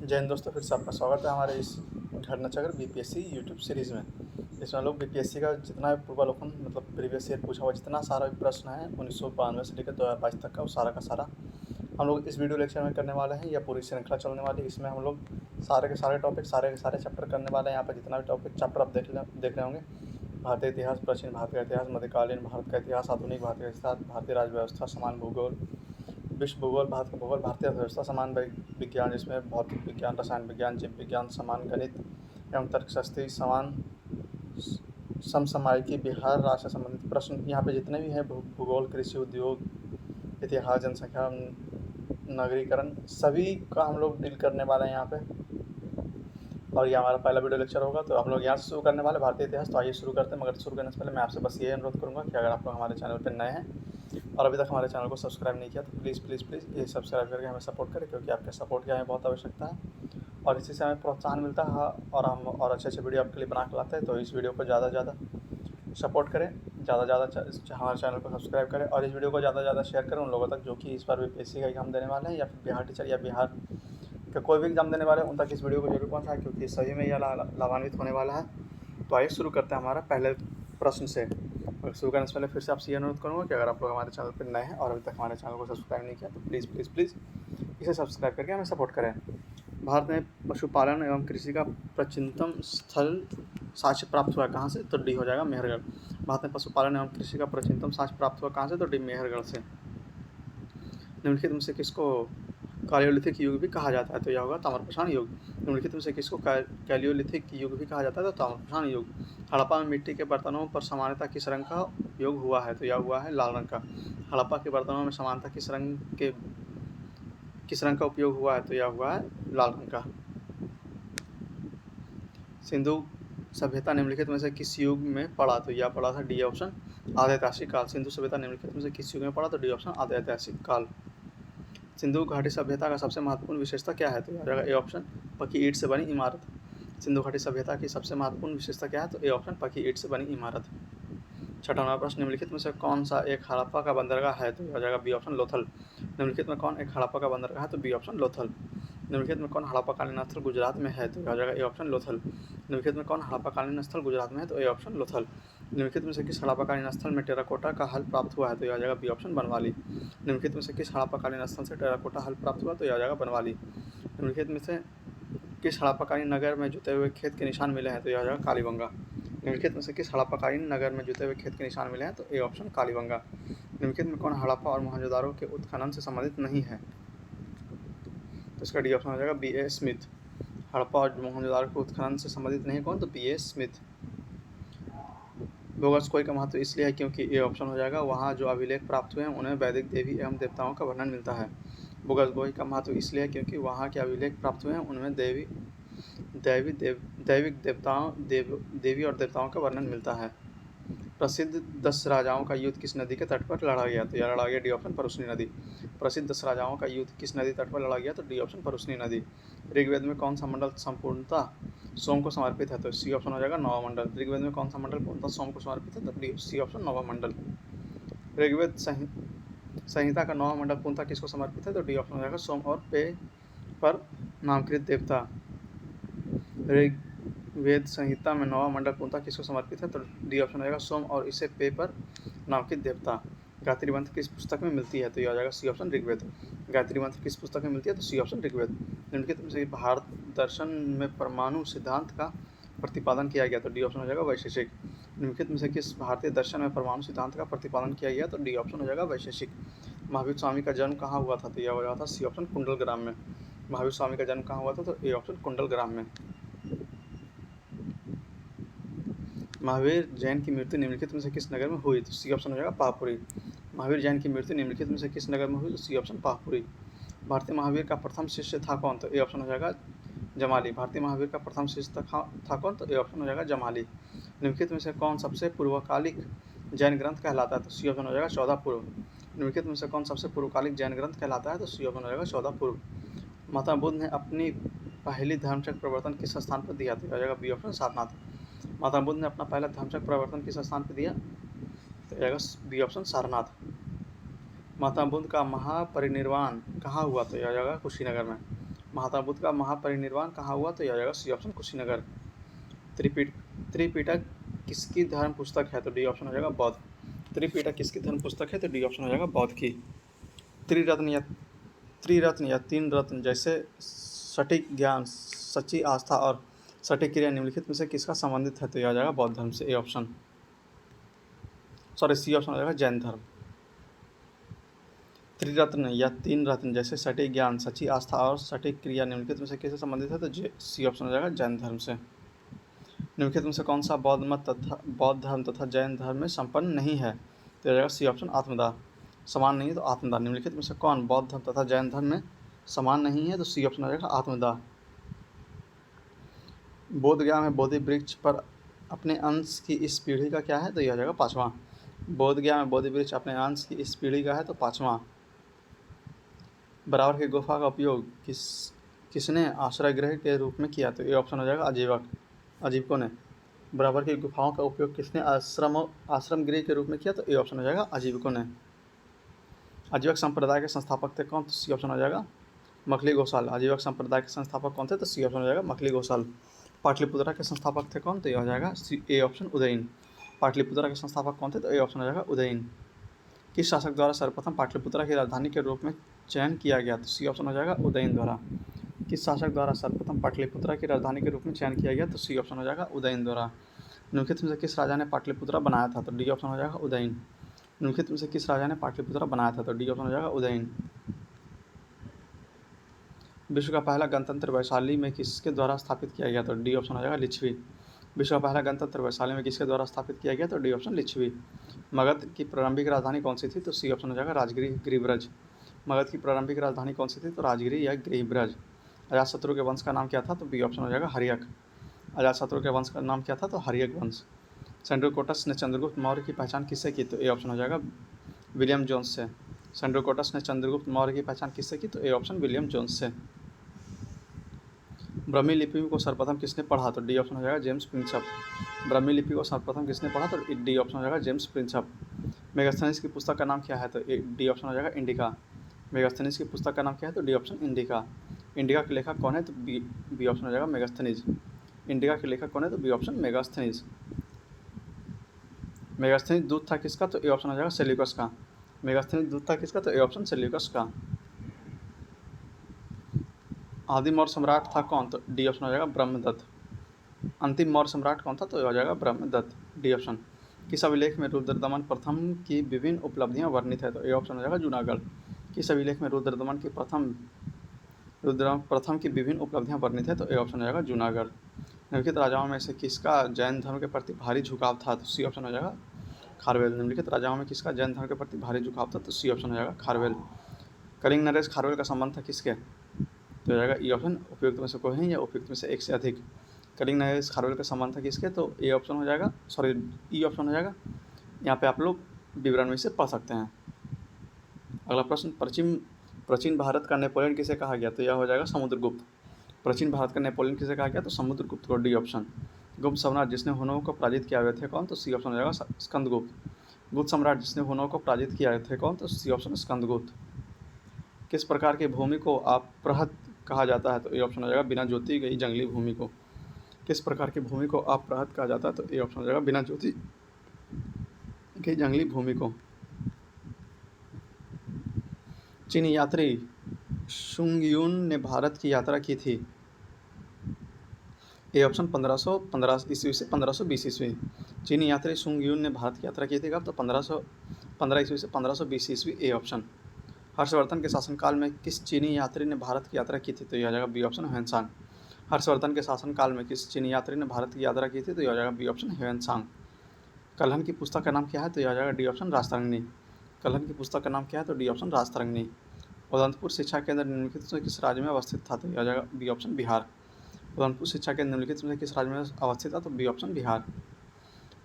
जय हिंद दोस्तों, फिर से आपका स्वागत है हमारे इस घटना चक्र बीपीएससी यूट्यूब सीरीज़ में। इसमें हम लोग बीपीएससी का जितना भी पूर्वावलोकन मतलब प्रीवियस ईयर पूछा हुआ जितना सारा भी प्रश्न है 1992 से लेकर 2022 तक का, वो सारा का सारा हम लोग इस वीडियो लेक्चर में करने वाले हैं। या पूरी श्रृंखला चलने वाली है। इसमें हम लोग सारे के सारे टॉपिक, सारे के सारे चैप्टर करने वाले हैं। यहाँ पर जितना भी टॉपिक चैप्टर आप देख रहे होंगे, भारतीय इतिहास, प्राचीन भारत का इतिहास, मध्यकालीन भारत का इतिहास, आधुनिक भारत का इतिहास, भारतीय राज्य व्यवस्था, समान भूगोल, विश्व भूगोल, भारत का भूगोल, भारतीय अर्थव्यवस्था, समान विज्ञान जिसमें भौतिक विज्ञान, रसायन विज्ञान, जीव विज्ञान, समान गणित एवं तर्कशास्त्री, समान समसामयिकी, बिहार राष्ट्र से संबंधित प्रश्न। यहाँ पे जितने भी हैं भूगोल, कृषि, उद्योग, इतिहास, जनसंख्या, नगरीकरण, सभी का हम लोग डील करने वाले हैं यहाँ पे। और ये हमारा पहला वीडियो लेक्चर होगा, तो हम लोग यहाँ से शुरू करने वाले भारतीय इतिहास। तो आइए शुरू करते हैं। मगर शुरू करने से पहले मैं आपसे बस ये अनुरोध करूँगा कि अगर आप लोग हमारे चैनल पर नए हैं और अभी तक हमारे चैनल को सब्सक्राइब नहीं किया तो प्लीज़ प्लीज़ प्लीज़ ये सब्सक्राइब करके हमें सपोर्ट करें, क्योंकि आपके सपोर्ट की हमें बहुत आवश्यकता है और इसी से हमें प्रोत्साहन मिलता है और हम और अच्छे अच्छे वीडियो आपके लिए बना के लाते हैं। तो इस वीडियो को ज़्यादा से ज़्यादा सपोर्ट करें, ज़्यादा से ज़्यादा हमारे चैनल को सब्सक्राइब करें और इस वीडियो को ज़्यादा से ज़्यादा शेयर करें उन लोगों तक जो कि इस बार बीपीएससी का एग्जाम देने वाले हैं या फिर बिहार टीचर या बिहार का कोई भी एग्जाम देने वाले हैं, उन तक इस वीडियो को जरूर पहुँचाएं, क्योंकि सभी में यह लाभान्वित होने वाला है। तो आइए शुरू करते हैं हमारा पहले प्रश्न से। और शुरू करने से पहले फिर से आपसे ये अनुरोध करूँगा कि अगर आप लोग हमारे चैनल पर नए हैं और अभी तक हमारे चैनल को सब्सक्राइब नहीं किया तो प्लीज़ प्लीज़ प्लीज़ इसे सब्सक्राइब करके हमें सपोर्ट करें। भारत में पशुपालन एवं कृषि का प्राचीनतम स्थल साक्ष्य प्राप्त हुआ कहाँ से? तो डी हो जाएगा मेहरगढ़। भारत में पशुपालन एवं कृषि का प्राचीनतम साक्ष्य प्राप्त हुआ कहाँ से? तो डी मेहरगढ़ से। निम्नलिखित में से किसको कैलियोलिथिक युग भी कहा जाता है? तो यह होगा ताम्रपाषाण युग। निम्नलिखित में से किसको कैलियोलिथिक युग भी कहा जाता है? तो ताम्रपाषाण युग। हड़प्पा में मिट्टी के बर्तनों पर सामान्यतः किस रंग का उपयोग हुआ है? तो यह हुआ है लाल रंग का। हड़प्पा के बर्तनों में सामान्यतः किस रंग का उपयोग हुआ है? तो यह हुआ है लाल रंग का। सिंधु सभ्यता निम्नलिखित में से किस युग में पड़ा? तो यह पड़ा था डी ऑप्शन आद्यऐतिहासिक काल। सिंधु सभ्यता निम्नलिखित में से किस युग में पड़ा? तो डी ऑप्शन आद्यऐतिहासिक काल। सिंधु घाटी सभ्यता का सबसे महत्वपूर्ण विशेषता क्या है? तो यह जाएगा ए ऑप्शन पक्की ईंट से बनी इमारत। सिंधु घाटी सभ्यता की सबसे महत्वपूर्ण विशेषता क्या है? तो ए ऑप्शन पक्की ईंट से बनी इमारत। छठा नंबर प्रश्न, निम्नलिखित में से कौन सा एक हड़प्पा का बंदरगाह है? तो यह जाएगा बी ऑप्शन लोथल। निम्नलिखित में कौन एक हड़प्पा का बंदरगाह है? तो बी ऑप्शन लोथल। निम्नलिखित में कौन हड़प्पाकालीन स्थल गुजरात में है? तो यह जाएगा ए ऑप्शन लोथल। निम्नलिखित में कौन हड़प्पाकालीन स्थल गुजरात में है? तो ए ऑप्शन लोथल। निम्नलिखित में से किस हड़प्पाकालीन स्थल में टेराकोटा का हल प्राप्त हुआ है? तो यह जाएगा बी ऑप्शन बनवाली। निम्नलिखित में से किस हड़प्पाकालीन स्थल से टेराकोटा हल प्राप्त हुआ? तो यह जाएगा बनवाली। निम्नलिखित में से किस हड़प्पाकालीन नगर में जुते हुए खेत के निशान मिले हैं? तो यह जाएगा कालीबंगा। निम्नलिखित में से किस हड़प्पाकालीन नगर में जुते हुए खेत के निशान मिले हैं? तो ए ऑप्शन कालीबंगा। निम्नलिखित में कौन हड़प्पा और मोहनजोदारो के उत्खनन से संबंधित नहीं है? तो इसका डी ऑप्शन हो जाएगा बी ए स्मिथ। हड़प्पा और मोहनजोदारो के उत्खनन से संबंधित नहीं कौन? तो बी ए स्मिथ। बोगस का महत्व इसलिए है क्योंकि ए ऑप्शन हो जाएगा वहाँ जो अभिलेख प्राप्त हुए हैं उनमें वैदिक देवी एवं देवताओं का वर्णन मिलता है। बोगस का महत्व इसलिए है क्योंकि वहाँ के अभिलेख प्राप्त हुए हैं उनमें देवी और देवताओं का वर्णन मिलता है। प्रसिद्ध 10 राजाओं का युद्ध किस नदी के तट पर लड़ा गया? तो यह लड़ा गया डी ऑप्शन परुस्नी नदी। प्रसिद्ध 10 राजाओं का युद्ध किस नदी तट पर लड़ा गया? तो डी ऑप्शन परुस्नी नदी। ऋग्वेद में कौन सा मंडल संपूर्णतः सोम को समर्पित है? तो सी ऑप्शन हो जाएगा नौवा मंडल। ऋग्वेद में कौन सा मंडल पूर्णतः सोम को समर्पित है? तो डी सी ऑप्शन नौवा मंडल। ऋग्वेद संहिता का नौवा मंडल पूर्णतः किसको समर्पित है? तो डी ऑप्शन हो जाएगा सोम और पे पर नामकृत देवता। ऋग्वेद संहिता में नौवा मंडल पूर्णतः किसको समर्पित है? तो डी ऑप्शन रहेगा सोम और इसे पे पर नामकृत देवता। गायत्री मंत्र किस पुस्तक में मिलती है? तो यह आ जाएगा सी ऑप्शन ऋग्वेद। गायत्री मंत्र किस पुस्तक में मिलती है? तो सी ऑप्शन ऋग्वेद। निम्नलिखित में से भारत दर्शन में परमाणु सिद्धांत का प्रतिपादन किया गया? तो डी ऑप्शन हो जाएगा वैशेषिक। निम्नलिखित में से किस भारतीय दर्शन में परमाणु सिद्धांत का प्रतिपादन किया गया? तो डी ऑप्शन हो जाएगा वैशेषिक। महावीर स्वामी का जन्म कहाँ हुआ था? तो यह हुआ था सी ऑप्शन कुंडल ग्राम में। महावीर स्वामी का जन्म कहाँ हुआ था? तो ए ऑप्शन कुंडल ग्राम में। महावीर जैन की मृत्यु निम्नलिखित में से किस नगर में हुई? तो सी ऑप्शन हो जाएगा पाहपुरी। महावीर जैन की मृत्यु निम्नलिखित में से किस नगर में हुई? तो सी ऑप्शन पाहपुरी। भारतीय महावीर का प्रथम शिष्य था कौन? तो ए ऑप्शन हो जाएगा जमाली। भारतीय महावीर का प्रथम शिष्य था कौन? तो ए ऑप्शन हो जाएगा जमाली। निम्नलिखित में से कौन सबसे पूर्वकालिक जैन ग्रंथ कहलाता है? तो सी ऑप्शन हो जाएगा 14 पूर्व। निम्नलिखित में से कौन सबसे पूर्वकालिक जैन ग्रंथ कहलाता है? तो सी ऑप्शन हो जाएगा 14 पूर्व। महात्मा बुद्ध ने अपनी पहली धर्मचक्र प्रवर्तन किस स्थान पर दिया? तो हो जाएगा बी ऑप्शन सारनाथ। महात्मा बुद्ध ने अपना पहला धर्मचक्र प्रवर्तन किस स्थान पर दिया? तो जाएगा बी ऑप्शन सारनाथ। महात्मा बुद्ध का महापरिनिर्वाण कहाँ हुआ? तो यह जाएगा कुशीनगर में। महात्मा बुद्ध का महापरिनिर्वाण कहाँ हुआ? तो यह हो जाएगा सी ऑप्शन कुशीनगर। त्रिपिटक किसकी धर्म पुस्तक है? तो डी ऑप्शन हो जाएगा बौद्ध। त्रिपिटक किसकी धर्म पुस्तक है? तो डी ऑप्शन हो जाएगा बौद्ध की। त्रिरत्न या तीन रत्न जैसे सटीक ज्ञान, सच्ची आस्था और सटीक क्रिया निम्नलिखित में से किसका संबंधित है? तो यह आ जाएगा बौद्ध धर्म से। ए ऑप्शन, सी ऑप्शन हो जाएगा जैन धर्म। त्रिरत्न या तीन रत्न जैसे सटीक ज्ञान, सच्ची आस्था और सटीक क्रिया निम्नलिखित में से किससे संबंधित है? तो सी ऑप्शन हो जाएगा जैन धर्म से। निम्नलिखित में से कौन सा बौद्ध मत तथा बौद्ध धर्म तथा जैन धर्म में संपन्न नहीं है? तो यह जाएगा सी ऑप्शन आत्मदाह। समान नहीं है तो आत्मदाह। निम्नलिखित में से कौन बौद्ध धर्म तथा जैन धर्म में समान नहीं है? तो सी ऑप्शन हो जाएगा आत्मदाह। बोध गया में बोधि वृक्ष पर अपने अंश की इस पीढ़ी का क्या है? तो यह हो जाएगा पाँचवां। बोध गया में बोधि वृक्ष अपने अंश की इस पीढ़ी का है तो पाँचवां। बराबर की गुफा का उपयोग किसने आश्रय गृह के रूप में किया? तो ये ऑप्शन हो जाएगा आजीवकों ने। बराबर की गुफाओं का उपयोग किसने आश्रम गृह के रूप में किया? तो ये ऑप्शन हो जाएगा आजीवकों ने। आजीवक संप्रदाय के संस्थापक थे कौन? तो सी ऑप्शन हो जाएगा मखली गोसाल। आजीवक संप्रदाय के संस्थापक कौन थे? तो सी ऑप्शन हो जाएगा मखली गोसाल। पाटलिपुत्रा के संस्थापक थे कौन? तो यह हो जाएगा ए ऑप्शन उदयन। पाटलिपुत्रा के संस्थापक कौन थे? तो ए ऑप्शन हो जाएगा उदयन। किस शासक द्वारा सर्वप्रथम पाटलिपुत्रा की राजधानी के रूप में चयन किया गया? तो सी ऑप्शन हो जाएगा उदयन द्वारा। किस शासक द्वारा सर्वप्रथम पाटलिपुत्रा की राजधानी के रूप में चयन किया गया? तो सी ऑप्शन हो जाएगा उदयन द्वारा। निम्नलिखित में से किस राजा ने पाटलिपुत्रा बनाया था? तो डी ऑप्शन हो जाएगा उदयन। निम्नलिखित में से किस राजा ने पाटलिपुत्रा बनाया था? तो डी ऑप्शन हो जाएगा उदयन। विश्व का पहला गणतंत्र वैशाली में किसके द्वारा स्थापित किया गया? तो डी ऑप्शन हो जाएगा लिच्छवी। विश्व का पहला गणतंत्र वैशाली में किसके द्वारा स्थापित किया गया? तो डी ऑप्शन लिच्छवी। मगध की प्रारंभिक राजधानी कौन सी थी? तो सी ऑप्शन हो जाएगा राजगिरी गिरिब्रज। मगध की प्रारंभिक राजधानी कौन सी थी? तो राजगिरी या गिरिब्रज। अजातशत्रु के वंश का नाम क्या था? तो बी ऑप्शन हो जाएगा हर्यक। अजातशत्रु के वंश का नाम क्या था? तो हर्यक वंश। सेंड्रोकोटस ने चंद्रगुप्त मौर्य की पहचान किससे की? तो ए ऑप्शन हो जाएगा विलियम जोन्स से। सेंड्रोकोटस ने चंद्रगुप्त मौर्य की पहचान किससे की? तो ए ऑप्शन विलियम जोन्स से। ब्राह्मी लिपि को सर्वप्रथम किसने पढ़ा? तो डी ऑप्शन हो जाएगा जेम्स प्रिंसअप। ब्राह्मी लिपि को सर्वप्रथम किसने पढ़ा? तो डी ऑप्शन हो जाएगा जेम्स प्रिंसअप। मेगास्थनीज की पुस्तक का नाम क्या है? तो डी ऑप्शन हो जाएगा इंडिका। मेगास्थनीज की पुस्तक का नाम क्या है? तो डी ऑप्शन इंडिका। इंडिका के लेखक कौन है? तो बी ऑप्शन हो जाएगा मेगास्थनीज। इंडिका के लेखक कौन है? तो बी ऑप्शन मेगास्थनीज। मेगास्थनीज दूत था किसका? तो ए ऑप्शन हो जाएगा सेल्यूकस का। मेगास्थनीज दूत था किसका? तो ए ऑप्शन सेल्यूकस का। आदि मौर्य सम्राट था कौन? तो डी ऑप्शन हो जाएगा ब्रह्मदत्त। अंतिम मौर्य सम्राट कौन था? तो ये हो जाएगा ब्रह्मदत्त। D option. किस अभिलेख में रुद्रदमन प्रथम की विभिन्न उपलब्धियां वर्णित है? तो ए ऑप्शन हो जाएगा जूनागढ़। किस अभिलेख में रुद्रदमन की प्रथम की विभिन्न उपलब्धियां वर्णित है? तो ए ऑप्शन हो जाएगा जूनागढ़। निम्नलिखित राजाओं में से किसका जैन धर्म के प्रति भारी झुकाव था? तो सी ऑप्शन हो जाएगा खारवेल। निम्नलिखित राजाओं में किसका जैन धर्म के प्रति भारी झुकाव था? तो सी ऑप्शन हो जाएगा खारवेल। कलिंग नरेश खारवेल का संबंध था किसके? तो हो जाएगा ई ऑप्शन उपयुक्त में से कोई है या उपयुक्त में से एक से अधिक। कलिंग नरेश खारवेल का संबंध था किसके? तो ए ऑप्शन हो जाएगा, ई ऑप्शन हो जाएगा। यहाँ पे आप लोग विवरण में से पढ़ सकते हैं। अगला प्रश्न, प्राचीन भारत का नेपोलियन किसे कहा गया? तो यह हो जाएगा समुद्रगुप्त। प्राचीन भारत का नेपोलियन किसे कहा गया? तो समुद्रगुप्त को। D option. गुप्त सम्राट जिसने हुनों को पराजित किया हुए थे कौन? तो सी ऑप्शन हो जाएगा स्कंदगुप्त। गुप्त सम्राट जिसने हुनों को पराजित किया थे कौन? तो सी ऑप्शन स्कंदगुप्त। किस प्रकार की भूमि को अपृहत कहा जाता है? तो ए ऑप्शन हो जाएगा बिना जोती गई जंगली भूमि को। किस प्रकार की भूमि को अपृहत कहा जाता है? तो ए ऑप्शन हो जाएगा बिना जोती गई जंगली भूमि को। चीनी यात्री शुंगयुन ने भारत की यात्रा की थी। ए ऑप्शन 1515 ईस्वी से 1520 ईस्वी। चीनी यात्री शुंगयुन ने भारत की यात्रा की थी कब? तो 1515 ईस्वी से 1520 ईस्वी। A option. हर्षवर्धन के शासनकाल में किस चीनी यात्री ने भारत की यात्रा की थी? तो यह आ जाएगा बी ऑप्शन ह्वेनसांग। हर्षवर्धन के शासनकाल में किस चीनी यात्री ने भारत की यात्रा की थी? तो यह आ जाएगा बी ऑप्शन ह्वेनसांग। कल्हन की पुस्तक का नाम क्या है? तो यह आ जाएगा डी ऑप्शन राजतरंगिणी। कल्हन की पुस्तक का नाम क्या है? तो डी ऑप्शन राजतरंगिणी। उदंतपुर शिक्षा केंद्र निम्नलिखित में किस राज्य में अवस्थित था? तो यह आ जाएगा बी ऑप्शन बिहार। उदंतपुर शिक्षा केंद्र निम्नलिखित में किस राज्य में अवस्थित था? तो बी ऑप्शन बिहार।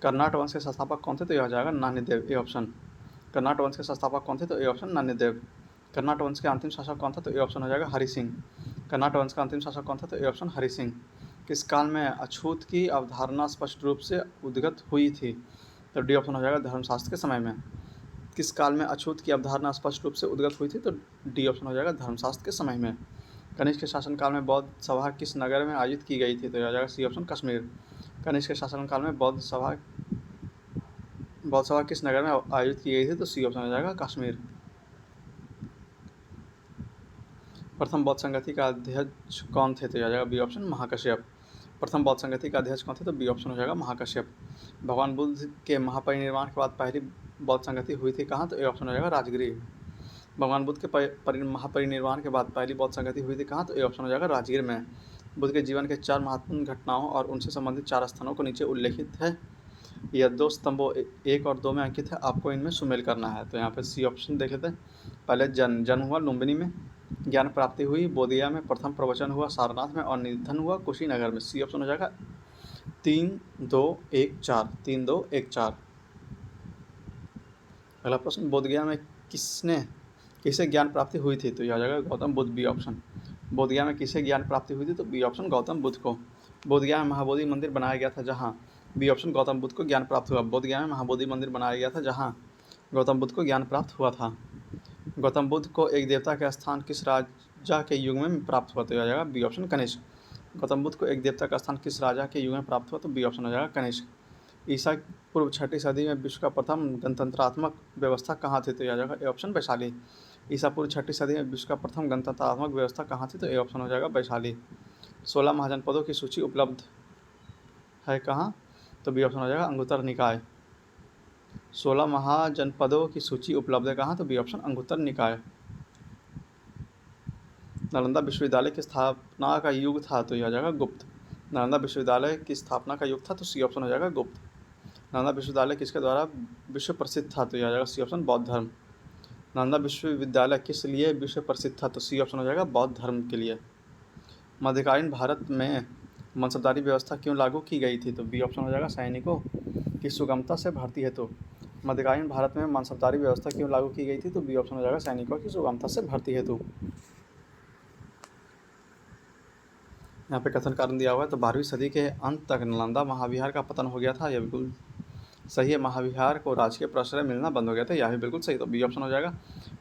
कर्नाट वंश के संस्थापक कौन थे? तो यह आ जाएगा नान्यदेव। A option. कर्नाट वंश के संस्थापक कौन थे? तो ए ऑप्शन नान्यदेव। कर्नाट वंश के अंतिम शासक कौन था? तो ए ऑप्शन हो जाएगा हरि सिंह। कर्नाट वंश का अंतिम शासक कौन था? तो ए ऑप्शन हरि सिंह। किस काल में अछूत की अवधारणा स्पष्ट रूप से उद्गत हुई थी? तो डी ऑप्शन हो जाएगा धर्मशास्त्र के समय में। किस काल में अछूत की अवधारणा स्पष्ट रूप से उद्गत हुई थी? तो डी ऑप्शन हो जाएगा धर्मशास्त्र के समय में। कनिष्क के शासनकाल में बौद्ध सभा किस नगर में आयोजित की गई थी? तो यह आ जाएगा सी ऑप्शन कश्मीर। कनिष्क के शासनकाल में बौद्ध सभा किस नगर में आयोजित की गई थी? तो सी ऑप्शन आ जाएगा कश्मीर। प्रथम बौद्ध संगति का अध्यक्ष कौन थे? तो यह आ जाएगा बी ऑप्शन महाकश्यप। प्रथम बौद्ध संगति का अध्यक्ष कौन थे? तो बी ऑप्शन हो जाएगा महाकश्यप। भगवान बुद्ध के महापरिनिर्वाण के बाद पहली बौद्ध संगति हुई थी कहाँ? तो ए ऑप्शन हो जाएगा राजगीर। भगवान बुद्ध के महापरिनिर्वाण के बाद पहली बौद्ध संगति हुई थी कहाँ? तो ए ऑप्शन हो जाएगा राजगीर में। बुद्ध के जीवन के 4 महत्वपूर्ण घटनाओं और उनसे संबंधित 4 स्थानों को नीचे उल्लेखित है। यह 2 स्तंभों 1 और 2 में अंकित है, आपको इनमें सुमेल करना है। तो यहाँ पे सी ऑप्शन देख लेते हैं। पहले जन्म हुआ लुम्बिनी में, ज्ञान प्राप्ति हुई बोधिया में, प्रथम प्रवचन हुआ सारनाथ में और निधन हुआ कुशीनगर में। सी ऑप्शन हो जाएगा 3, 2, 1, 4। 3, 2, 1, 4। अगला प्रश्न, बोधगया में किसे ज्ञान प्राप्ति हुई थी? तो यह आ जाएगा गौतम बुद्ध, बी ऑप्शन। बोधगया में किसे ज्ञान प्राप्ति हुई थी? तो बी ऑप्शन गौतम बुद्ध को। बोधगया में महाबोधि मंदिर बनाया गया था जहाँ, बी ऑप्शन गौतम बुद्ध को ज्ञान प्राप्त हुआ। बोधगया में महाबोधि मंदिर बनाया गया था जहाँ गौतम बुद्ध को ज्ञान प्राप्त हुआ था। गौतम बुद्ध को एक देवता का स्थान किस राजा के युग में प्राप्त हुआ? तो यह आ जाएगा बी ऑप्शन कनिष्क। गौतम बुद्ध को एक देवता का स्थान किस राजा के युग में प्राप्त हुआ? तो बी ऑप्शन हो जाएगा कनिष्क। ईसा पूर्व 6ठी सदी में विश्व का प्रथम गणतंत्रात्मक व्यवस्था कहाँ थी? तो यह आ जाएगा ए ऑप्शन वैशाली। ईसा पूर्व 6ठी सदी में विश्व का प्रथम गणतंत्रात्मक व्यवस्था कहाँ थी? तो ए ऑप्शन हो जाएगा वैशाली। 16 महाजनपदों की सूची उपलब्ध है कहाँ? तो बी ऑप्शन हो जाएगा अंगुत्तर निकाय। 16 महाजनपदों की सूची उपलब्ध है कहाँ? तो बी ऑप्शन अंगुत्तर निकाय। नालंदा विश्वविद्यालय की स्थापना का युग था? तो यह आ जाएगा गुप्त। नालंदा विश्वविद्यालय की स्थापना का युग था? तो सी ऑप्शन हो जाएगा गुप्त। नालंदा विश्वविद्यालय किसके द्वारा विश्व प्रसिद्ध था? तो यह आ जाएगा सी ऑप्शन बौद्ध धर्म। नालंदा विश्वविद्यालय किस लिए विश्व प्रसिद्ध था? तो सी ऑप्शन हो जाएगा बौद्ध धर्म के लिए। मध्यकालीन भारत में मनसबदारी व्यवस्था क्यों लागू की गई थी? तो बी ऑप्शन हो जाएगा सैनिकों की सुगमता से भर्ती हेतु। मध्यकालीन भारत में मनसबदारी व्यवस्था क्यों लागू की गई थी? तो बी ऑप्शन हो जाएगा सैनिकों की सुगमता से भर्ती हेतु। यहाँ पे कथन कारण दिया हुआ है। तो 12वीं सदी के अंत तक नालंदा महाविहार का पतन हो गया था। यह बिल्कुल सही है। महाविहार को राजकीय प्रश्रय मिलना बंद हो गया था। यह भी बिल्कुल सही। तो बी ऑप्शन हो जाएगा।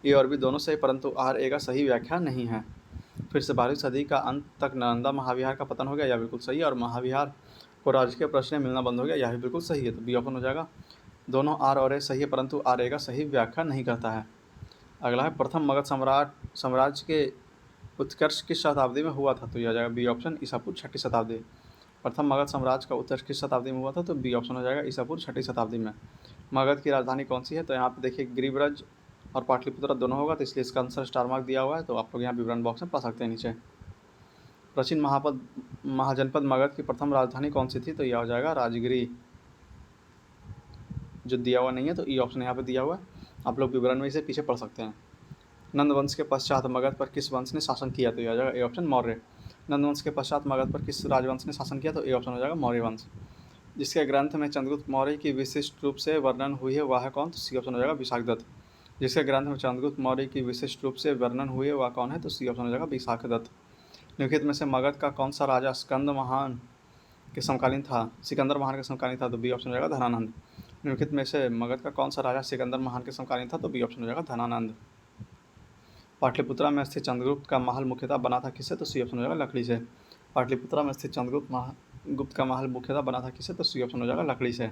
ए और बी दोनों सही, परंतु आर ए का सही व्याख्या नहीं है। फिर से 12वीं सदी का अंत तक नालंदा महाविहार का पतन हो गया, यह बिल्कुल सही है। और महाविहार को राजकीय प्रश्रय मिलना बंद हो गया, यह भी बिल्कुल सही है। तो बी ऑप्शन हो जाएगा। दोनों आर और ए सही है, परंतु आर ए का सही व्याख्या नहीं करता है। अगला है, प्रथम मगध साम्राज्य के उत्कर्ष किस शताब्दी में हुआ था? तो यह आ जाएगा बी ऑप्शन ईसापुर 6ठी शताब्दी। प्रथम मगध साम्राज्य का उत्कर्ष किस शताब्दी में हुआ था? तो बी ऑप्शन हो जाएगा ईसापुर 6ठी शताब्दी में। मगध की राजधानी कौन सी है? तो यहाँ पे देखिए गिरिब्रज और पाटलिपुत्र दोनों होगा, तो इसलिए इसका आंसर स्टार मार्क दिया हुआ है। तो आप लोग यहाँ विवरण बॉक्स में पा सकते हैं नीचे। प्राचीन महाजनपद मगध की प्रथम राजधानी कौन सी थी? तो यह हो जाएगा राजगिरी। जो दिया हुआ नहीं है तो ई ऑप्शन यहाँ पे दिया हुआ है, आप लोग विवरण में इसे पीछे पढ़ सकते हैं। नंद वंश के पश्चात मगध पर किस वंश ने शासन किया? तो यह हो जाएगा ए ऑप्शन मौर्य। नंद वंश के पश्चात मगध पर किस राजवंश ने शासन किया? तो ए ऑप्शन हो जाएगा मौर्य वंश। जिसके ग्रंथ में चंद्रगुप्त मौर्य की विशिष्ट रूप से वर्णन हुई है वह है कौन? तो सी ऑप्शन हो जाएगा विशाखदत्त। जिसके ग्रंथ में चंद्रगुप्त मौर्य की विशिष्ट रूप से वर्णन हुई है वह कौन है? तो सी ऑप्शन हो जाएगा विशाखदत्त। निम्नलिखित में से मगध का कौन सा राजा सिकंदर महान के समकालीन था? तो बी ऑप्शन हो जाएगा धनानंद। निम्नलिखित में से मगध का कौन सा राजा सिकंदर महान के समकालीन था? तो बी ऑप्शन हो जाएगा धनानंद। पाटलिपुत्रा में स्थित चंद्रगुप्त का महल मुख्यतः बना था किससे? तो सी ऑप्शन हो जाएगा लकड़ी से। पाटलिपुत्रा में स्थित चंद्रगुप्त का महल मुख्यतः बना था किससे? तो सी ऑप्शन हो जाएगा लकड़ी से।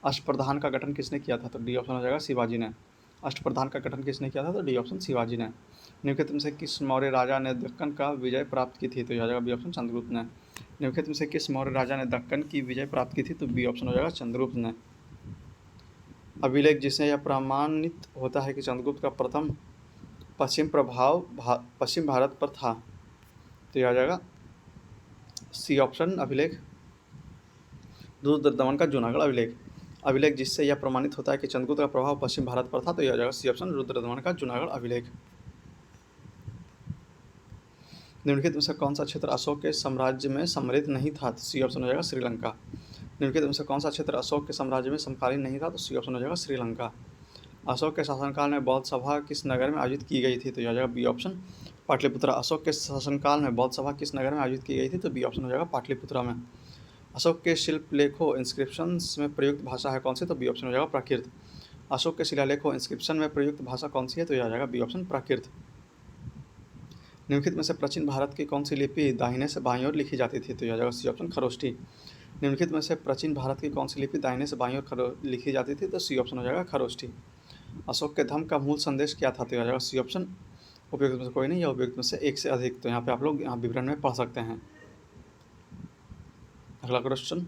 अष्टप्रधान का गठन किसने किया था? तो डी ऑप्शन हो जाएगा शिवाजी ने। अष्टप्रधान का गठन किसने किया था? तो डी ऑप्शन शिवाजी ने। निम्नलिखित में से किस मौर्य राजा ने दक्कन का विजय प्राप्त की थी? तो यह हो जाएगा बी ऑप्शन चंद्रगुप्त ने। निम्नलिखित में से किस मौर्य राजा ने दक्कन की विजय प्राप्त की थी? तो बी ऑप्शन हो जाएगा चंद्रगुप्त ने। अभिलेख जिससे यह प्रमाणित होता है कि चंद्रगुप्त का प्रथम पश्चिम भारत पर था, तो यह आ जाएगा सी ऑप्शन अभिलेख रुद्र दमन का जूनागढ़ अभिलेख। अभिलेख जिससे यह प्रमाणित होता है कि चंद्रगुप्त का प्रभाव पश्चिम भारत पर था, तो यह आ जाएगा सी ऑप्शन रुद्र दमन का जूनागढ़ अभिलेख। निम्नलिखित में से कौन सा क्षेत्र अशोक के साम्राज्य में समृद्ध नहीं था? तो सी ऑप्शन हो जाएगा श्रीलंका। निम्नलिखित में से कौन सा क्षेत्र अशोक के साम्राज्य में समकालीन नहीं था? तो सी ऑप्शन हो जाएगा श्रीलंका। अशोक के शासनकाल में बौद्ध सभा किस नगर में आयोजित की गई थी? तो यह आ जाएगा बी ऑप्शन पाटलिपुत्रा। अशोक के शासनकाल में बौद्ध सभा किस नगर में आयोजित की गई थी? तो बी ऑप्शन हो जाएगा पाटलिपुत्रा में। अशोक के शिल्पलेखों इंस्क्रिप्शंस में प्रयुक्त भाषा है कौन सी? तो बी ऑप्शन हो जाएगा प्राकृत। अशोक के शिलालेखों इंस्क्रिप्शन में प्रयुक्त भाषा कौन सी है? तो यह आ जाएगा बी ऑप्शन प्राकृत। निम्नलिखित में से प्राचीन भारत की कौन सी लिपि दाहिने से बाईं ओर लिखी जाती थी? तो यह जाएगा सी ऑप्शन खरोष्ठी। निम्नलिखित में से प्राचीन भारत की कौन सी लिपि दाहिने से बाईं ओर लिखी जाती थी? तो सी ऑप्शन हो जाएगा खरोष्ठी। अशोक के धम्म का मूल संदेश क्या था? तो यह जाएगा सी ऑप्शन उपयुक्त में से कोई नहीं या उपयुक्त में से एक से अधिक। तो यहाँ पे आप लोग यहाँ विवरण में पढ़ सकते हैं। अगला क्वेश्चन,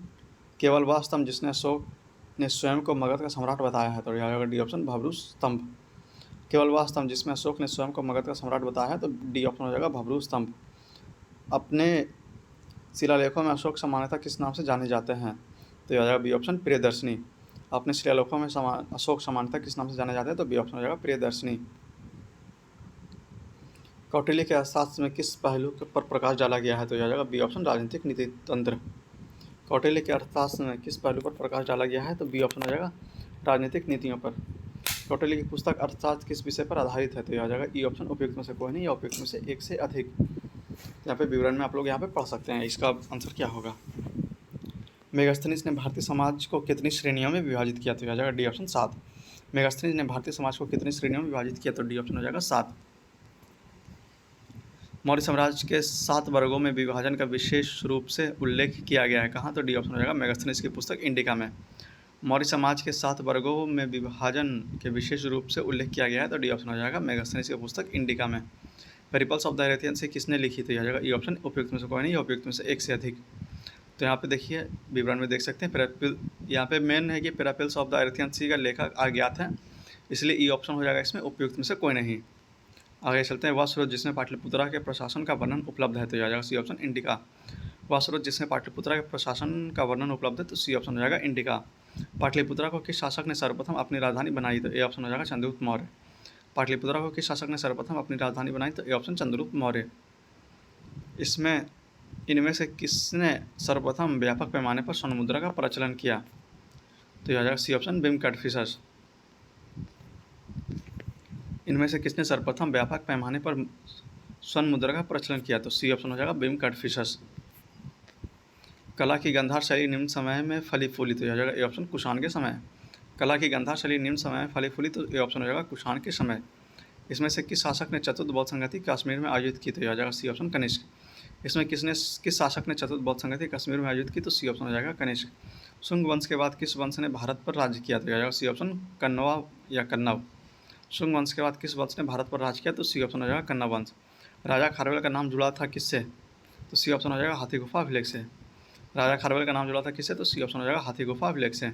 केवल वह स्तंभ जिसने अशोक ने स्वयं को मगध का सम्राट बताया है? तो यह जाएगा डी ऑप्शन भब्रू स्तंभ। केवल वह स्तंभ जिसमें अशोक ने स्वयं को मगध का सम्राट बताया है, तो डी ऑप्शन हो जाएगा भब्रू स्तंभ। अपने शिलालेखों में अशोक सामान्यतः किस नाम से जाने जाते हैं? तो यह हो जाएगा बी ऑप्शन प्रियदर्शनी। अपने शिलालेखों में अशोक सामान्यतः किस नाम से जाने जाते हैं? तो बी ऑप्शन हो जाएगा प्रियदर्शनी। कौटिल्य के अर्थशास्त्र में किस पहलू पर प्रकाश डाला गया है? तो यह हो जाएगा बी ऑप्शन राजनीतिक नीति तंत्र। कौटिल्य के अर्थशास्त्र में किस पहलू पर प्रकाश डाला गया है? तो बी ऑप्शन हो जाएगा राजनीतिक नीतियों पर। कौटिल्य की पुस्तक अर्थशास्त्र किस विषय पर आधारित है? तो यह आ जाएगा ई ऑप्शन उपयुक्त में से कोई नहीं या उपयुक्त में से एक से अधिक। यहाँ पे विवरण में आप लोग यहाँ पे पढ़ सकते हैं इसका आंसर क्या होगा। मेगास्थनीज ने भारतीय समाज को कितनी श्रेणियों में विभाजित किया? तो यह आ जाएगा डी ऑप्शन 7। मेगास्थनीज ने भारतीय समाज को कितनी श्रेणियों में विभाजित किया? तो डी ऑप्शन हो जाएगा 7। मौर्य साम्राज्य के 7 वर्गों में विभाजन का विशेष रूप से उल्लेख किया गया है कहाँ? तो डी ऑप्शन हो जाएगा मेगास्थनीज की पुस्तक इंडिका में। मौर्य समाज के 7 वर्गों में विभाजन के विशेष रूप से उल्लेख किया गया है, तो डी ऑप्शन हो जाएगा मेगास्थनीज की पुस्तक इंडिका में। पेरिपल्स ऑफ द एरेथियंस किसने लिखी? तो यह जाएगा ई ऑप्शन उपयुक्त में से कोई नहीं या उपयुक्त में से एक से अधिक। तो यहाँ पे देखिए विवरण में देख सकते हैं, यहाँ पे मेन है कि पेरापिल्स ऑफ द एरेथियंस का लेखक अज्ञात है, इसलिए ई ऑप्शन हो जाएगा इसमें उपयुक्त में से कोई नहीं। आगे चलते हैं, वह स्रोत जिसमें पाटलिपुत्रा के प्रशासन का वर्णन उपलब्ध है? तो यह जाएगा सी ऑप्शन इंडिका। वह स्रोत जिसमें पाटलिपुत्रा के प्रशासन का वर्णन उपलब्ध है, तो सी ऑप्शन हो जाएगा इंडिका। पाटलिपुत्रा को किस शासक ने सर्वप्रथम अपनी राजधानी बनाई? तो ए ऑप्शन हो जाएगा चंद्रगुप्त मौर्य। पाटलिपुत्रा को किस शासक ने सर्वप्रथम अपनी राजधानी बनाई? तो ए ऑप्शन चंद्रगुप्त मौर्य। इनमें से किसने सर्वप्रथम व्यापक पैमाने पर स्वर्ण मुद्रा का प्रचलन किया? तो यह आ जाएगा सी ऑप्शन बिम कैटफिशर्स। इनमें से किसने सर्वप्रथम व्यापक पैमाने पर स्वर्ण मुद्रा का प्रचलन किया? तो सी ऑप्शन हो जाएगा बिम कैटफिशर्स। कला की गांधार शैली निम्न समय में फली फूली? तो यह हो जाएगा ए ऑप्शन कुषाण के समय। कला की गांधार शैली निम्न समय में फली फूली? तो ए ऑप्शन हो जाएगा कुषाण के समय। इसमें से किस शासक ने चतुर्थ बौद्ध संगति कश्मीर में आयोजित की? तो यह हो जाएगा सी ऑप्शन कनिष्क। इसमें किस शासक ने चतुर्थ बौद्ध संगति कश्मीर में आयोजित की? तो सी ऑप्शन हो जाएगा कनिष्क। शुंग वंश के बाद किस वंश ने भारत पर राज्य किया? तो यह जाएगा सी ऑप्शन कन्नवा या कन्नव। शुंग वंश के बाद किस वंश ने भारत पर राज किया? तो सी ऑप्शन हो जाएगा कन्नव वंश। राजा खारवेल का नाम जुड़ा था किससे? तो सी ऑप्शन हो जाएगा हाथी गुफा अभिलेख से। राजा खारवेल का नाम जुड़ा था किससे? तो सी ऑप्शन हो जाएगा हाथी गुफा अभिलेख से।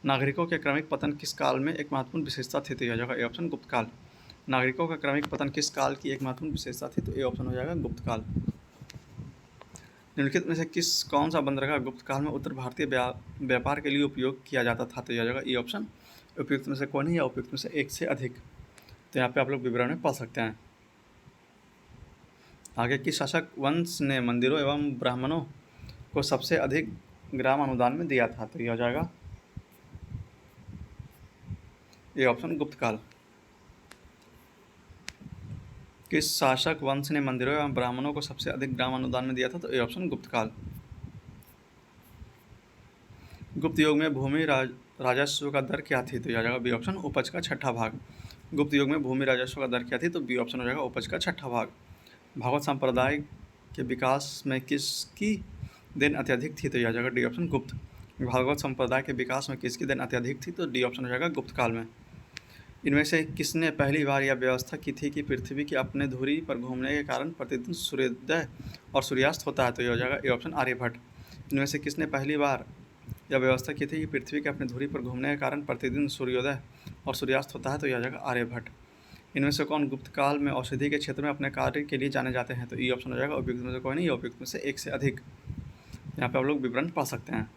नागरिकों के क्रमिक पतन किस काल में एक महत्वपूर्ण विशेषता थी? तो यह जाएगा ए ऑप्शन गुप्त काल। नागरिकों का क्रमिक पतन किस काल की एक महत्वपूर्ण विशेषता थी? तो ए ऑप्शन हो जाएगा गुप्त काल। निम्नलिखित में से कौन सा बंदरगाह गुप्त काल में उत्तर भारतीय व्यापार के लिए उपयोग किया जाता था? तो यह जाएगा ई ऑप्शन उपयुक्त में से कोई नहीं या उपयुक्त में से एक से अधिक। तो यहाँ पे आप लोग विवरण में पढ़ सकते हैं। आगे की शासक वंश ने मंदिरों एवं ब्राह्मणों को सबसे अधिक ग्राम अनुदान में दिया था? तो यह हो जाएगा ये ऑप्शन गुप्त काल। किस शासक वंश ने मंदिरों एवं ब्राह्मणों को सबसे अधिक ग्राम अनुदान में दिया था? तो ए ऑप्शन गुप्त काल। गुप्त युग में भूमि राजस्व का दर क्या थी? तो यह जाएगा बी ऑप्शन उपज का छठा भाग। गुप्त युग में भूमि राजस्व का दर क्या थी? तो बी ऑप्शन हो जाएगा उपज का छठा भाग। भागवत संप्रदाय के विकास में किसकी देन अत्यधिक थी? तो यह जाएगा डी ऑप्शन गुप्त। भागवत संप्रदाय के विकास में किसकी देन अत्यधिक थी? तो डी ऑप्शन हो जाएगा गुप्त काल में। इनमें से किसने पहली बार यह व्यवस्था की थी कि पृथ्वी की अपने धुरी पर घूमने के कारण प्रतिदिन सूर्योदय और सूर्यास्त होता है? तो यह हो जाएगा ए ऑप्शन आर्यभट्ट। इनमें से किसने पहली बार यह व्यवस्था की थी कि पृथ्वी के अपने धुरी पर घूमने के कारण प्रतिदिन सूर्योदय और सूर्यास्त होता है? तो यह हो जाएगा आर्यभट्ट। इनमें से कौन गुप्त काल में औषधि के क्षेत्र में अपने कार्य के लिए जाने जाते हैं? तो ई ऑप्शन हो जाएगा उपयुक्त में से कोई नहीं या उपयुक्त में से एक से अधिक। यहाँ पे आप लोग विवरण पढ़ सकते हैं।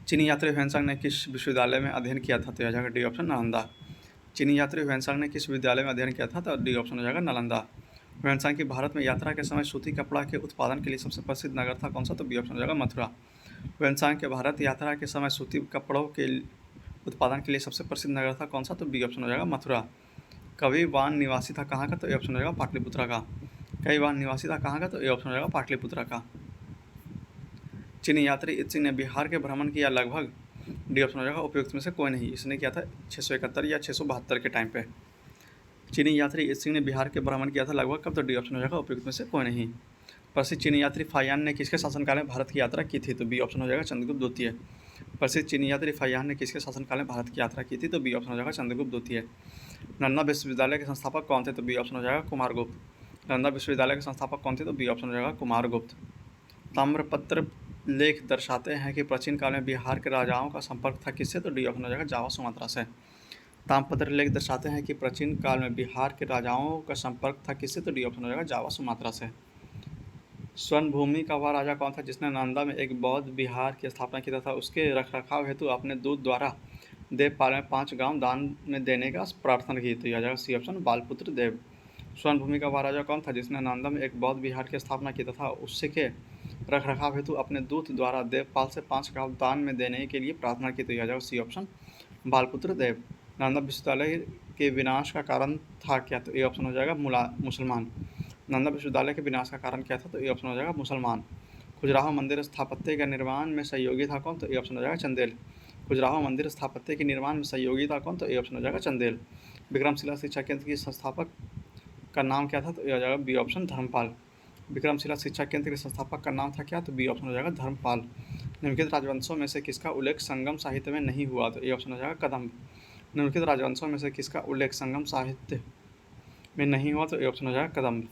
चीनी यात्री ह्वेनसांग ने किस विश्वविद्यालय में अध्ययन किया था? तो यह जाएगा डी ऑप्शन नालंदा। चीनी यात्री ह्वेनसांग ने किस विद्यालय में अध्ययन किया था? तो डी ऑप्शन हो जाएगा नालंदा। ह्वेनसांग की भारत में यात्रा के समय सूती कपड़ा के उत्पादन के लिए सबसे प्रसिद्ध नगर था कौन सा? तो बी ऑप्शन हो जाएगा मथुरा। ह्वेनसांग के भारत यात्रा के समय सूती कपड़ों के उत्पादन के लिए सबसे प्रसिद्ध नगर था कौन सा? तो बी ऑप्शन हो जाएगा मथुरा। कवि वान निवासी था कहाँ का? तो ए ऑप्शन हो जाएगा पाटलिपुत्रा का। कवि वान निवासी था कहाँ का? तो ए ऑप्शन हो जाएगा पाटलिपुत्रा का। चीनी यात्री इत सिंह ने बिहार के भ्रमण किया लगभग? डी ऑप्शन हो जाएगा उपयुक्त में से कोई नहीं। इसने किया था 671 या 672 के टाइम पे। चीनी यात्री ईत सिंह ने बिहार के भ्रमण किया था लगभग कब? तो डी ऑप्शन हो जाएगा उपयुक्त में से कोई नहीं। प्रसिद्ध चीनी यात्री फाहियान ने किसके शासनकाल में भारत की यात्रा की थी? तो बी ऑप्शन हो जाएगा चंद्रगुप्त द्वितीय। प्रसिद्ध चीनी यात्री फाहियान ने किसके शासनकाल में भारत की यात्रा की थी? तो बी ऑप्शन हो जाएगा चंद्रगुप्त द्वितीय। नालंदा विश्वविद्यालय के संस्थापक कौन थे? तो बी ऑप्शन हो जाएगा कुमारगुप्त। नालंदा विश्वविद्यालय के संस्थापक कौन थे? तो बी ऑप्शन हो जाएगा कुमारगुप्त। ताम्रपत्र लेख दर्शाते हैं कि प्राचीन काल में बिहार के राजाओं का संपर्क था किससे? तो डी ऑप्शन हो जाएगा जावा सुमात्रा से। ताम्रपत्र लेख दर्शाते हैं कि प्राचीन काल में बिहार के राजाओं का संपर्क था किससे? तो डी ऑप्शन हो जाएगा जावा सुमात्रा से। स्वर्ण भूमि का वह राजा कौन था जिसने नालंदा में एक बौद्ध विहार की स्थापना की तथा उसके रखरखाव हेतु अपने दूत द्वारा देवपाल में 5 गांव दान में देने का प्रार्थना की? तो यह जाएगा सी ऑप्शन बालपुत्र देव। स्वर्ण भूमि का वह राजा कौन था जिसने नालंदा में एक बौद्ध विहार की स्थापना की तथा उससे के रखरखाव हेतु अपने दूत द्वारा देवपाल से 5 गांव दान में देने के लिए प्रार्थना की? तो यह जाएगा सी ऑप्शन बालपुत्र देव। नालंदा विश्वविद्यालय के विनाश का कारण था क्या? तो ये ऑप्शन हो जाएगा मुसलमान। नालंदा विश्वविद्यालय के विनाश का कारण क्या था? तो ये ऑप्शन हो जाएगा मुसलमान। खजुराहो मंदिर स्थापत्य के निर्माण में सहयोगी था कौन? तो ये ऑप्शन हो जाएगा चंदेल। खजुराहो मंदिर स्थापत्य के निर्माण में सहयोगी था कौन? तो ये ऑप्शन हो जाएगा चंदेल। विक्रमशिला शिक्षा केंद्र की संस्थापक का नाम क्या था? तो ये हो जाएगा बी ऑप्शन धर्मपाल। विक्रमशिला शिक्षा केंद्र के संस्थापक का नाम था क्या? तो बी ऑप्शन हो जाएगा धर्मपाल। निम्नलिखित राजवंशों में से किसका उल्लेख संगम साहित्य में नहीं हुआ? तो ये ऑप्शन हो जाएगा कदम्ब। निम्नलिखित राजवंशों में से किसका उल्लेख संगम साहित्य में नहीं हुआ? तो ये ऑप्शन हो जाएगा कदम्ब।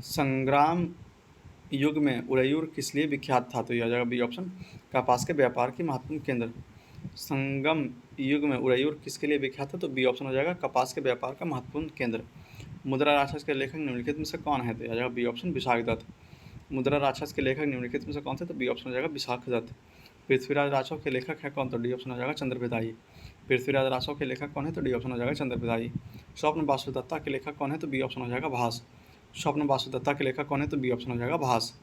संग्राम युग में उरैयूर किस लिए विख्यात था? तो यह हो जाएगा बी ऑप्शन कपास के व्यापार की महत्वपूर्ण केंद्र। संगम युग में उरैयूर किसके लिए विख्यात था? तो बी ऑप्शन हो जाएगा कपास के व्यापार का महत्वपूर्ण केंद्र। मुद्रा राक्षस के लेखक निम्नलिखित में से कौन है? तो यह हो जाएगा बी ऑप्शन विशाखदत्त। मुद्रा राक्षस के लेखक निम्नलिखित में से कौन थे? तो बी ऑप्शन हो जाएगा विशाखदत्त। पृथ्वीराज राठौर के लेखक है कौन? तो डी ऑप्शन हो जाएगा चंद्रप्रदायी। पृथ्वीराज राठौर के लेखक कौन है? तो डी ऑप्शन हो जाएगा चंद्रप्रदायी। स्वप्न वासुदत्ता के लेखक कौन है? तो बी ऑप्शन हो जाएगा भास। स्वप्न वासुदत्ता के लेखक कौन है? तो बी ऑप्शन हो जाएगा भास।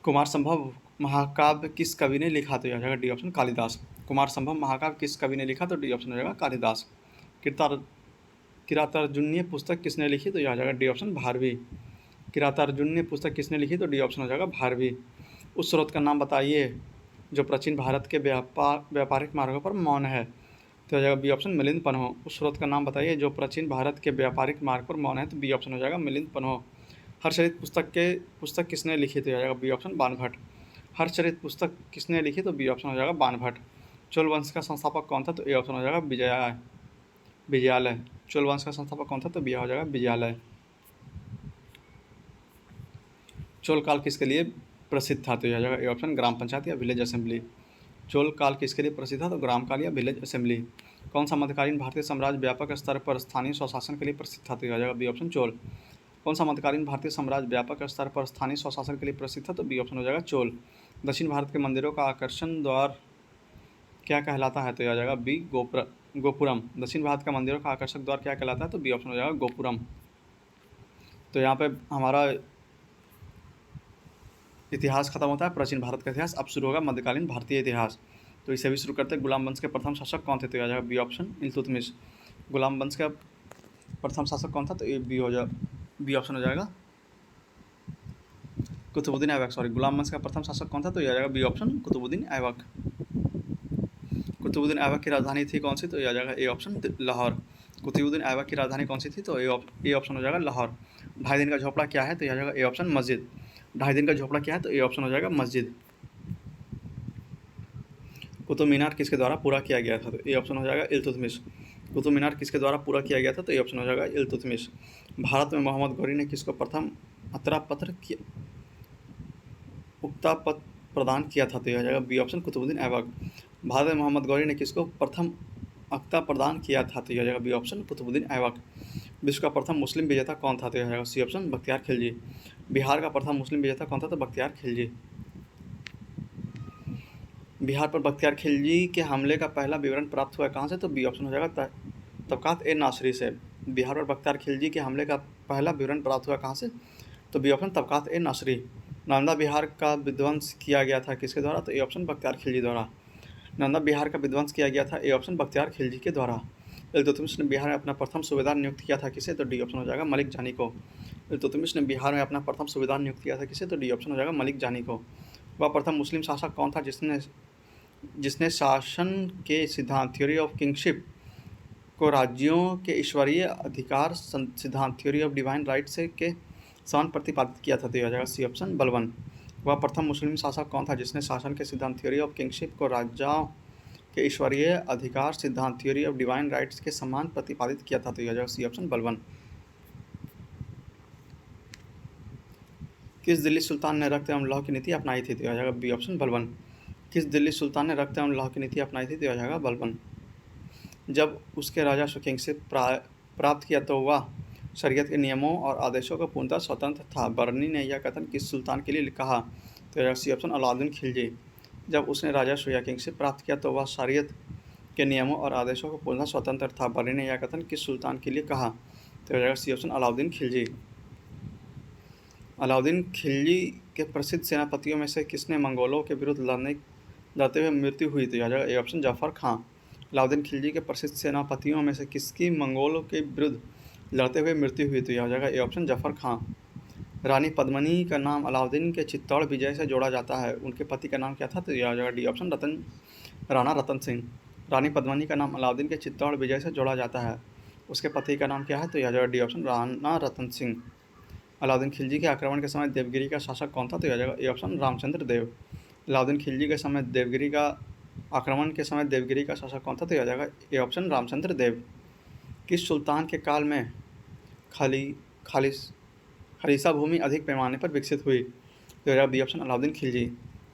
कुमार संभव महाकाव्य किस कवि ने लिखा? तो यह हो जाएगा डी ऑप्शन कालिदास। कुमार संभव महाकाव्य किस कवि ने लिखा? तो डी ऑप्शन हो जाएगा कालिदास। किरातार्जुनीय पुस्तक किसने लिखी? तो यह हो जाएगा डी ऑप्शन भारवी। किरातार्जुनीय पुस्तक किसने लिखी? तो डी ऑप्शन हो जाएगा भारवी। उस स्रोत का नाम बताइए जो प्राचीन भारत के व्यापारिक मार्गों पर मौन है? तो हो जाएगा बी ऑप्शन मिलिंद पन्हो। उस स्रोत का नाम बताइए जो प्राचीन भारत के व्यापारिक मार्ग पर मौन है? तो बी ऑप्शन हो जाएगा मिलिंद पन्हो। हर्षचरित पुस्तक किसने लिखी? तो हो जाएगा बी ऑप्शन बाणभट्ट। हर्षचरित पुस्तक किसने लिखी? तो बी ऑप्शन हो जाएगा बाणभट्ट। चोल वंश का संस्थापक कौन था? तो ए ऑप्शन हो जाएगा विजयालय। चोल वंश का संस्थापक कौन था? तो बी हो जाएगा विजयालय। चोल काल किसके लिए प्रसिद्ध था? तो यह हो जाएगा ए ऑप्शन ग्राम पंचायत या विलेज असेंबली। चोल काल किसके लिए प्रसिद्ध था? तो ग्राम काल या विलेज असेंबली। कौन सा मध्यकालीन भारतीय साम्राज्य व्यापक स्तर पर स्थानीय स्वशासन के लिए प्रसिद्ध था? तो यह हो जाएगा बी ऑप्शन चोल। कौन सा मध्यकालीन भारतीय साम्राज्य व्यापक स्तर पर स्थानीय स्वशासन के लिए प्रसिद्ध था? तो बी ऑप्शन हो जाएगा चोल। दक्षिण भारत के मंदिरों का आकर्षण द्वार क्या कहलाता है? तो यह हो जाएगा बी गोपुरम। दक्षिण भारत का मंदिरों का आकर्षक द्वार क्या कहलाता है? तो बी ऑप्शन हो जाएगा गोपुरम। तो यहाँ पे हमारा इतिहास खत्म होता है, प्राचीन भारत का इतिहास। अब शुरू होगा मध्यकालीन भारतीय इतिहास। तो इसे भी शुरू करते हैं। गुलाम वंश के प्रथम शासक कौन थे? तो यह आ जाएगा बी ऑप्शन इल्तुतमिश। गुलाम वंश का प्रथम शासक कौन था? तो ये बी ऑप्शन हो जाएगा कुतुबुद्दीन ऐबक। सॉरी, गुलाम वंश का प्रथम शासक कौन था? तो यह आ जाएगा बी ऑप्शन कुतुबुद्दीन ऐबक। कुतुबुद्दीन ऐबक की राजधानी थी कौन सी? तो यह आ जाएगा ए ऑप्शन लाहौर। कुतुबुद्दीन ऐबक की राजधानी कौन सी थी? तो ए ऑप्शन हो जाएगा लाहौर। 2.5 दिन का झोपड़ा क्या है? तो यह आ जाएगा ए ऑप्शन मस्जिद। 2.5 दिन का झोपड़ा क्या है? तो ए ऑप्शन हो जाएगा मस्जिद। कुतुब मीनार किसके द्वारा पूरा किया गया था? तो ए ऑप्शन हो जाएगा इल्तुतमिश। कुतुब मीनार किसके द्वारा पूरा किया गया था? तो ए ऑप्शन हो जाएगा इल्तुतमिश। भारत में मोहम्मद गौरी ने किसको प्रथम उक्ता पत्र प्रदान किया था? तो यह हो जाएगा बी ऑप्शन कुतुबुद्दीन ऐबक। भारत में मोहम्मद गौरी ने किसको प्रथम अक्ता प्रदान किया था? तो यह हो जाएगा बी ऑप्शन कुतुबुद्दीन ऐबक। विश्व का प्रथम मुस्लिम विजेता कौन था? तो यह हो जाएगा सी ऑप्शन बख्तियार खिलजी। बिहार का प्रथम मुस्लिम विजेता कौन था? तो बख्तियार खिलजी। बिहार पर बख्तियार खिलजी के हमले का पहला विवरण प्राप्त हुआ कहाँ से? तो बी ऑप्शन हो जाएगा तबकात ए नासरी से। बिहार पर बख्तियार खिलजी के हमले का पहला विवरण प्राप्त हुआ कहाँ से? तो बी ऑप्शन तबकात ए नासरी। नालंदा बिहार का विध्वंस किया गया था किसके द्वारा? तो ए ऑप्शन बख्तियार खिलजी द्वारा। नालंदा बिहार का विध्वंस किया गया था ए ऑप्शन बख्तियार खिलजी के द्वारा। इल्तुतमिश ने बिहार में अपना प्रथम सूबेदार नियुक्त किया था किसे? तो डी ऑप्शन हो जाएगा मलिक जानी को। इल्तुतमिश ने बिहार में अपना प्रथम सूबेदार नियुक्त किया था किसे? तो डी ऑप्शन हो जाएगा मलिक जानी को। वह प्रथम मुस्लिम शासक कौन था जिसने जिसने शासन के सिद्धांत थ्योरी ऑफ किंगशिप को राज्यों के ईश्वरीय अधिकार सिद्धांत थ्योरी ऑफ डिवाइन राइट से के समान प्रतिपादित किया था। तो यह हो जाएगा सी ऑप्शन बलबन। वह प्रथम मुस्लिम शासक कौन था जिसने शासन के सिद्धांत थ्योरी ऑफ किंगशिप को राज्यों के ईश्वरीय अधिकार सिद्धांत थ्योरी ऑफ डिवाइन राइट्स के समान प्रतिपादित किया था। तो यह हो जाएगा सी ऑप्शन बलबन। किस दिल्ली सुल्तान ने रक्त एवं लौह की नीति अपनाई थी? तो यह हो जाएगा बी ऑप्शन बलबन। किस दिल्ली सुल्तान ने रक्त एवं लौह की नीति अपनाई थी? तो यह हो जाएगा बलबन। जब उसके राजा सुकिंग से प्राप्त किया तो वह शरीयत के नियमों और आदेशों का पूर्णतः स्वतंत्र था। बर्नी ने यह कथन किस सुल्तान के लिए कहा? तो यह सी ऑप्शन अलाउद्दीन खिलजी। जब उसने राजा सूर्या किंग से प्राप्त किया तो वह शरीयत के नियमों और आदेशों को पूर्णतः स्वतंत्र था। बर्नी ने यह कथन किस सुल्तान के लिए कहा? तो यह सी ऑप्शन अलाउद्दीन खिलजी। अलाउद्दीन खिलजी के प्रसिद्ध सेनापतियों में से किसने मंगोलों के विरुद्ध लड़ते हुए मृत्यु हुई? तो यह जाएगा ए ऑप्शन जफर खां। अलाउद्दीन खिलजी के प्रसिद्ध सेनापतियों में से किसकी मंगोलों के विरुद्ध लड़ते हुए मृत्यु हुई? तो यह हो जाएगा ए ऑप्शन जफर खां। रानी पद्मिनी का नाम अलाउद्दीन के चित्तौड़ विजय से जोड़ा जाता है। उनके पति का नाम क्या था? तो यह हो जाएगा डी ऑप्शन राणा रतन सिंह। रानी पद्मिनी का नाम अलाउद्दीन के चित्तौड़ विजय से जोड़ा जाता है। उसके पति का नाम क्या है? तो यह हो जाएगा डी ऑप्शन राणा रतन सिंह। अलाउद्दीन खिलजी के आक्रमण के समय देवगिरी का शासक कौन था? तो यह हो जाएगा ए ऑप्शन रामचंद्र देव। अलाउद्दीन खिलजी के समय देवगिरी का आक्रमण के समय देवगिरी का शासक कौन था? तो यह हो जाएगा ए ऑप्शन रामचंद्र देव। किस सुल्तान के काल में खालिसा भूमि अधिक पैमाने पर विकसित हुई? तो यह बी ऑप्शन अलाउद्दीन खिलजी।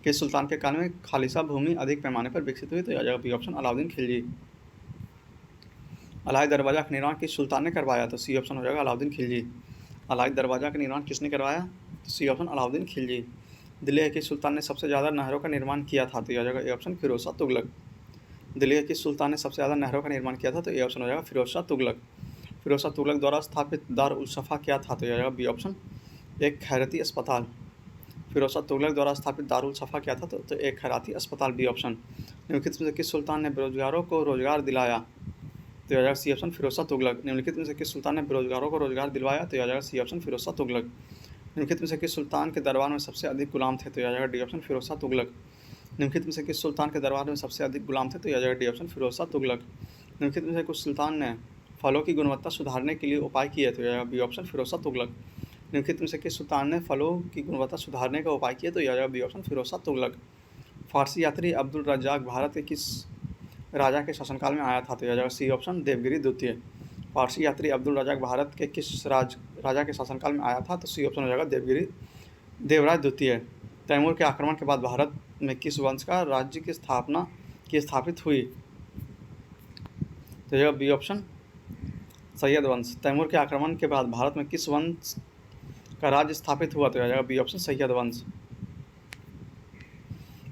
किस सुल्तान के काल में खालिसा भूमि अधिक पैमाने पर विकसित हुई? तो यह बी ऑप्शन अलाउद्दीन खिलजी। अलाई दरवाजा का निर्माण किस सुल्तान ने करवाया? तो सी ऑप्शन हो जाएगा अलाउद्दीन खिलजी। अलाई दरवाजा का निर्माण किसने करवाया? तो सी ऑप्शन अलाउद्दीन खिलजी। दिल्ली के सुल्तान ने सबसे ज़्यादा नहरों का निर्माण किया था? तो यह हो जाएगा ए ऑप्शन फिरोज शाह तुगलक। दिल्ली के सुल्तान ने सबसे ज़्यादा नहरों का निर्माण किया था? तो ए ऑप्शन हो जाएगा फिरोज शाह तुगलक। फिरोज शाह तुगलक द्वारा स्थापित दार उल सफ़ा क्या था? तो यह हो जाएगा बी ऑप्शन एक खैरती अस्पताल। फिरोज शाह तुगलक द्वारा स्थापित दारुल सफ़ा क्या था? तो एक खैराती अस्पताल, बी ऑप्शन। निम्नलिखित में से किस सुल्तान ने बेरोजगारों को रोजगार दिलाया? तो यह हो जाएगा सी ऑप्शन फिरोज शाह तुगलक। निम्नलिखित में से किस सुल्तान ने बेरोजगारों को रोजगार दिलवाया? तो यह हो जाएगा सी ऑप्शन फिरोज शाह तुगलक। निम्नलिखित में से किस सुल्तान के दरबार में सबसे अधिक गुलाम थे? तो यह हो जाएगा डी ऑप्शन फिरोज शाह तुगलक। निम्नलिखित में से किस सुल्तान के दरबार में सबसे अधिक गुलाम थे? तो यह हो जाएगा डी ऑप्शन फिरोज शाह तुगलक। निम्नलिखित में से कुछ सुल्तान ने फलों की गुणवत्ता सुधारने के लिए उपाय किए? तो यह हो जाएगा बी ऑप्शन फिरोज शाह तुगलक। निम्नलिखित में से किस सुल्तान ने फलों की गुणवत्ता सुधारने का उपाय किया? तो यह हो जाएगा बी ऑप्शन फिरोज शाह तुगलक। फारसी यात्री अब्दुल रज्जाक भारत के किस राजा के शासनकाल में आया था? तो यह हो जाएगा सी ऑप्शन देवगिरी द्वितीय। फारसी यात्री अब्दुल रज्जाक भारत के किस राजा के शासनकाल में आया था? तो सी ऑप्शन हो जाएगा देवराज द्वितीय। तैमूर के आक्रमण के बाद भारत में किस वंश का राज्य की स्थापित हुई? तो यह बी ऑप्शन सैयद वंश। तैमूर के आक्रमण के बाद भारत में किस वंश का राज्य स्थापित हुआ? तो यह जाएगा बी ऑप्शन सैयद वंश।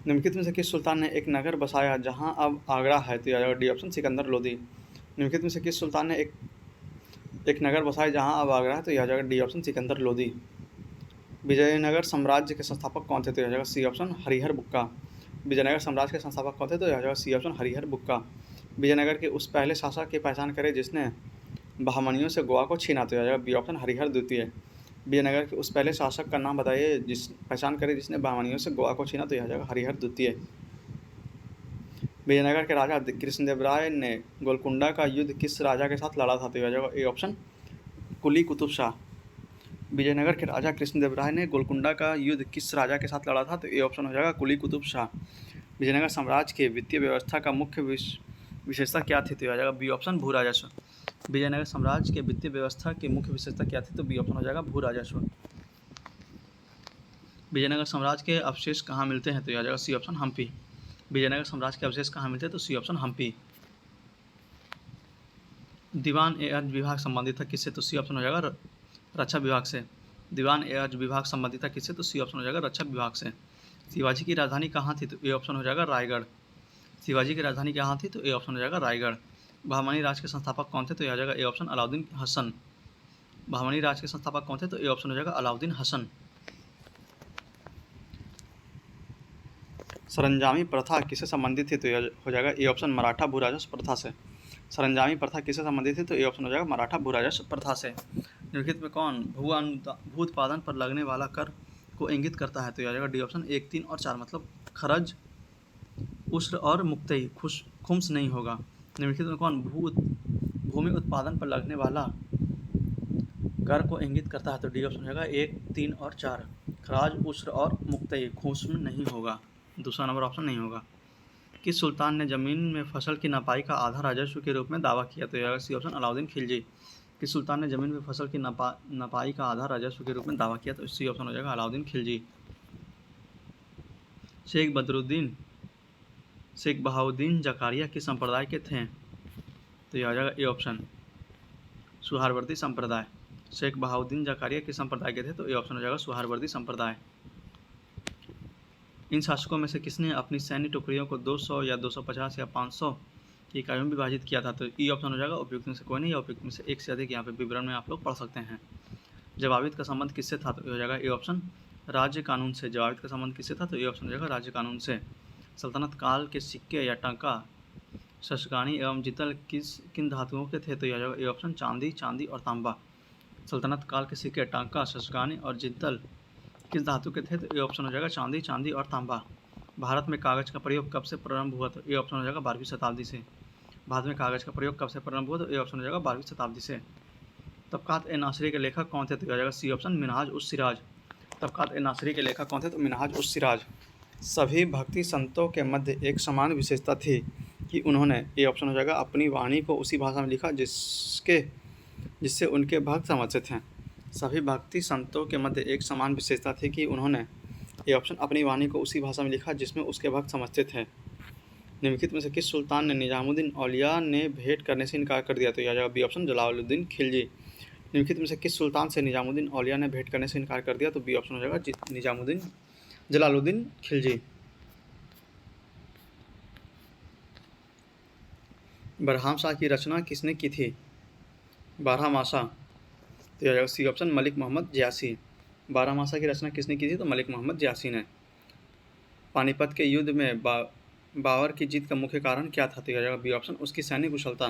निम्नलिखित में से किस सुल्तान ने एक नगर बसाया जहां अब आगरा है? तो यह जाएगा डी ऑप्शन सिकंदर लोदी। निम्नलिखित में से किस सुल्तान ने एक नगर बसाया जहां अब आगरा है? तो यह जाएगा डी ऑप्शन सिकंदर लोदी। विजयनगर साम्राज्य के संस्थापक कौन थे? तो यह जाएगा सी ऑप्शन हरिहर बुक्का। विजयनगर साम्राज्य के संस्थापक कौन थे? तो यह जाएगा सी ऑप्शन हरिहर बुक्का। विजयनगर के उस पहले शासक की पहचान करें जिसने बहमनियों से गोवा को छीना? तो यह जाएगा बी ऑप्शन हरिहर द्वितीय। विजयनगर के उस पहले शासक का नाम बताइए पहचान करें जिसने बहमनियों से गोवा को छीना? तो यह जाएगा हरिहर द्वितीय। विजयनगर के राजा कृष्णदेव राय ने गोलकुंडा का युद्ध किस राजा के साथ लड़ा था? तो यह जाएगा ए ऑप्शन कुली कुतुब शाह। विजयनगर के राजा कृष्णदेव राय ने गोलकुंडा का युद्ध किस राजा के साथ लड़ा था? तो ए ऑप्शन हो जाएगा कुली कुतुब शाह। विजयनगर साम्राज्य के वित्तीय व्यवस्था का मुख्य विशेषता क्या थी? तो यह जाएगा बी ऑप्शन भू राजस्व। विजयनगर साम्राज्य के वित्तीय व्यवस्था की मुख्य विशेषता क्या थी? तो बी ऑप्शन हो जाएगा भू राजस्व। विजयनगर साम्राज्य के अवशेष कहाँ मिलते हैं? तो यह जाएगा सी ऑप्शन हम्पी। विजयनगर साम्राज्य के अवशेष कहाँ मिलते हैं? तो सी ऑप्शन हम्पी। दीवान ए अर्ज विभाग संबंधित था किससे? तो सी ऑप्शन हो जाएगा रक्षा विभाग से। दीवान ए अर्ज विभाग संबंधित था किससे? तो सी ऑप्शन हो जाएगा रक्षा विभाग से। शिवाजी की राजधानी कहाँ थी? तो ए ऑप्शन हो जाएगा रायगढ़। शिवाजी की राजधानी कहाँ थी? तो ए ऑप्शन हो जाएगा रायगढ़। बहमनी राज के संस्थापक कौन थे? तो यह आ जाएगा ए ऑप्शन अलाउद्दीन हसन। बहमनी राज के संस्थापक कौन थे? तो ए ऑप्शन हो जाएगा अलाउद्दीन हसन। सरंजामी प्रथा किससे संबंधित थी? तो यह हो जाएगा ए ऑप्शन मराठा भू राजस्व प्रथा से। सरंजामी प्रथा किससे संबंधित थी? तो ए ऑप्शन हो जाएगा मराठा भू राजस्व प्रथा से। निम्नलिखित में कौन भू उत्पादन पर लगने वाला कर को इंगित करता है? तो यह आ जाएगा डी ऑप्शन 1, 3 और 4 मतलब खरज, उस्र और मुक्तई खुम्स नहीं होगा। निम्नलिखित में कौन भूमि उत्पादन पर लगने वाला कर को इंगित करता है? तो डी ऑप्शन हो जाएगा 1, 3 और 4। खराज, उस्र और मुक्तई खुम्स में नहीं होगा, दूसरा नंबर ऑप्शन नहीं होगा। किस सुल्तान ने जमीन में फसल की नपाई का आधा राजस्व के रूप में दावा किया? तो यह सी ऑप्शन अलाउद्दीन खिलजी। किस सुल्तान ने जमीन में फसल की नपाई का आधा राजस्व के रूप में दावा किया? तो सी ऑप्शन हो जाएगा अलाउद्दीन खिलजी। शेख बहाउद्दीन जकारिया किस संप्रदाय के थे? तो यह हो जाएगा ए ऑप्शन सुहारवर्दी संप्रदाय। शेख बहाउद्दीन जकारिया किस संप्रदाय के थे? तो ए ऑप्शन हो जाएगा सुहारवर्दी संप्रदाय। इन शासकों में से किसने अपनी सैन्य टुकड़ियों को 200 या 250 या 500 की इकाइयों में विभाजित किया था? तो ई ऑप्शन हो जाएगा उपयुक्त में से कोई नहीं, या उपयुक्त में से एक से अधिक। यहाँ पे विवरण में आप लोग पढ़ सकते हैं। जवाबित का संबंध किससे था? तो हो जाएगा ए ऑप्शन राज्य कानून से। जवाबित का संबंध किससे था? तो ए ऑप्शन हो जाएगा राज्य कानून से। सल्तनत काल के सिक्के या टंका शस्गानी एवं जितल किन धातुओं के थे? तो यह जाएगा ए ऑप्शन चांदी और तांबा। सल्तनत काल के सिक्के टंका शस्गानी और जितल किस धातु के थे? तो ए ऑप्शन हो जाएगा चांदी और तांबा। भारत में कागज का प्रयोग कब से प्रारंभ हुआ? तो ए ऑप्शन हो जाएगा 12वीं शताब्दी से। भारत में कागज का प्रयोग कब से प्रारंभ हुआ? तो ए ऑप्शन हो जाएगा 12वीं शताब्दी से। तबकात ए नासरी के लेखक कौन थे? तो आ जाएगा सी ऑप्शन मिनहाज उस सिराज। तबकात ए नासरी के लेखक कौन थे? तो मिनहाज उस सिराज। सभी भक्ति संतों के मध्य एक समान विशेषता थी कि उन्होंने, ए ऑप्शन हो जाएगा, अपनी वाणी को उसी भाषा में लिखा जिससे उनके भक्त समझते थे। सभी भक्ति संतों के मध्य एक समान विशेषता थी कि उन्होंने, ए ऑप्शन, अपनी वाणी को उसी भाषा में लिखा जिसमें उसके भक्त समझते थे। निम्नलिखित में से किस सुल्तान ने निजामुद्दीन औलिया ने भेंट करने से इनकार कर दिया? तो यह जाएगा बी ऑप्शन जलालुद्दीन खिलजी। निम्नलिखित में से किस सुल्तान से निजामुद्दीन औलिया ने भेंट करने से इनकार कर दिया? तो बी ऑप्शन हो जाएगा जलालुद्दीन खिलजी। बरहाम शाह की रचना किसने की थी? बारहमासा। तो यह जाएगा सी ऑप्शन मलिक मोहम्मद जयासी। बारहमासा की रचना किसने की थी? तो मलिक मोहम्मद जयासी ने। पानीपत के युद्ध में बाबर की जीत का मुख्य कारण क्या था? तो यह जाएगा बी ऑप्शन उसकी सैन्य कुशलता।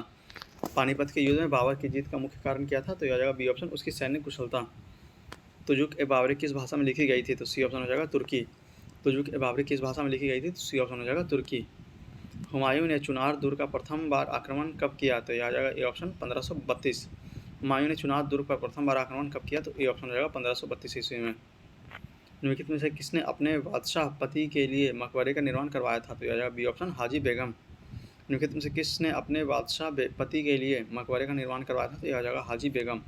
पानीपत के युद्ध में बाबर की जीत का मुख्य कारण क्या था? तो यह जाएगा बी ऑप्शन उसकी सैन्य कुशलता। तुजुक ए बाबरी किस भाषा में लिखी गई थी? तो सी ऑप्शन हो जाएगा तुर्की। तुजुक ए बाबरी किस भाषा में लिखी गई थी? तो सी ऑप्शन हो जाएगा तुर्की। हुमायूं ने चुनार दुर्ग का प्रथम बार आक्रमण कब किया? तो यह आ जाएगा ए ऑप्शन 1532। हुमायूं ने चुनार दुर्ग पर प्रथम बार आक्रमण कब किया? तो ए ऑप्शन हो जाएगा 1532 ईस्वी में। निम्नलिखित में से किसने अपने बादशाह पति के लिए मकबरे का निर्माण करवाया था? तो यह आ जाएगा बी ऑप्शन हाजी बेगम। निम्नलिखित में से किसने अपने बादशाह पति के लिए मकबरे का निर्माण करवाया था? तो यह आ जाएगा हाजी बेगम।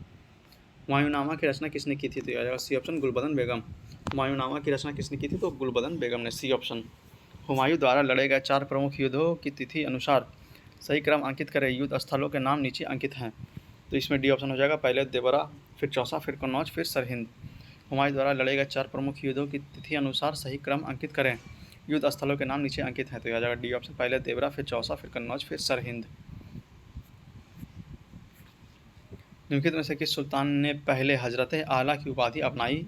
हुमायूंनामा की रचना किसने की थी? तो यह आ जाएगा सी ऑप्शन गुलबदन बेगम। हुमायूंनामा की रचना किसने की थी? तो गुलबदन बेगम ने, सी ऑप्शन। हुमायूं द्वारा लड़े गए 4 प्रमुख युद्धों की तिथि अनुसार सही क्रम अंकित करें। युद्ध स्थलों के नाम नीचे अंकित हैं। तो इसमें डी ऑप्शन हो जाएगा पहले देवरा, फिर चौसा, फिर कन्नौज, फिर सरहिंद। हुमायूं द्वारा लड़े गए 4 प्रमुख युद्धों की तिथि अनुसार सही क्रम अंकित करें। युद्ध स्थलों के नाम नीचे अंकित हैं। तो आ जाएगा डी ऑप्शन पहले देवरा, फिर चौसा, फिर कन्नौज, फिर सरहिंद। निम्नलिखित में से किस सुल्तान ने पहले हजरत आला की उपाधि अपनाई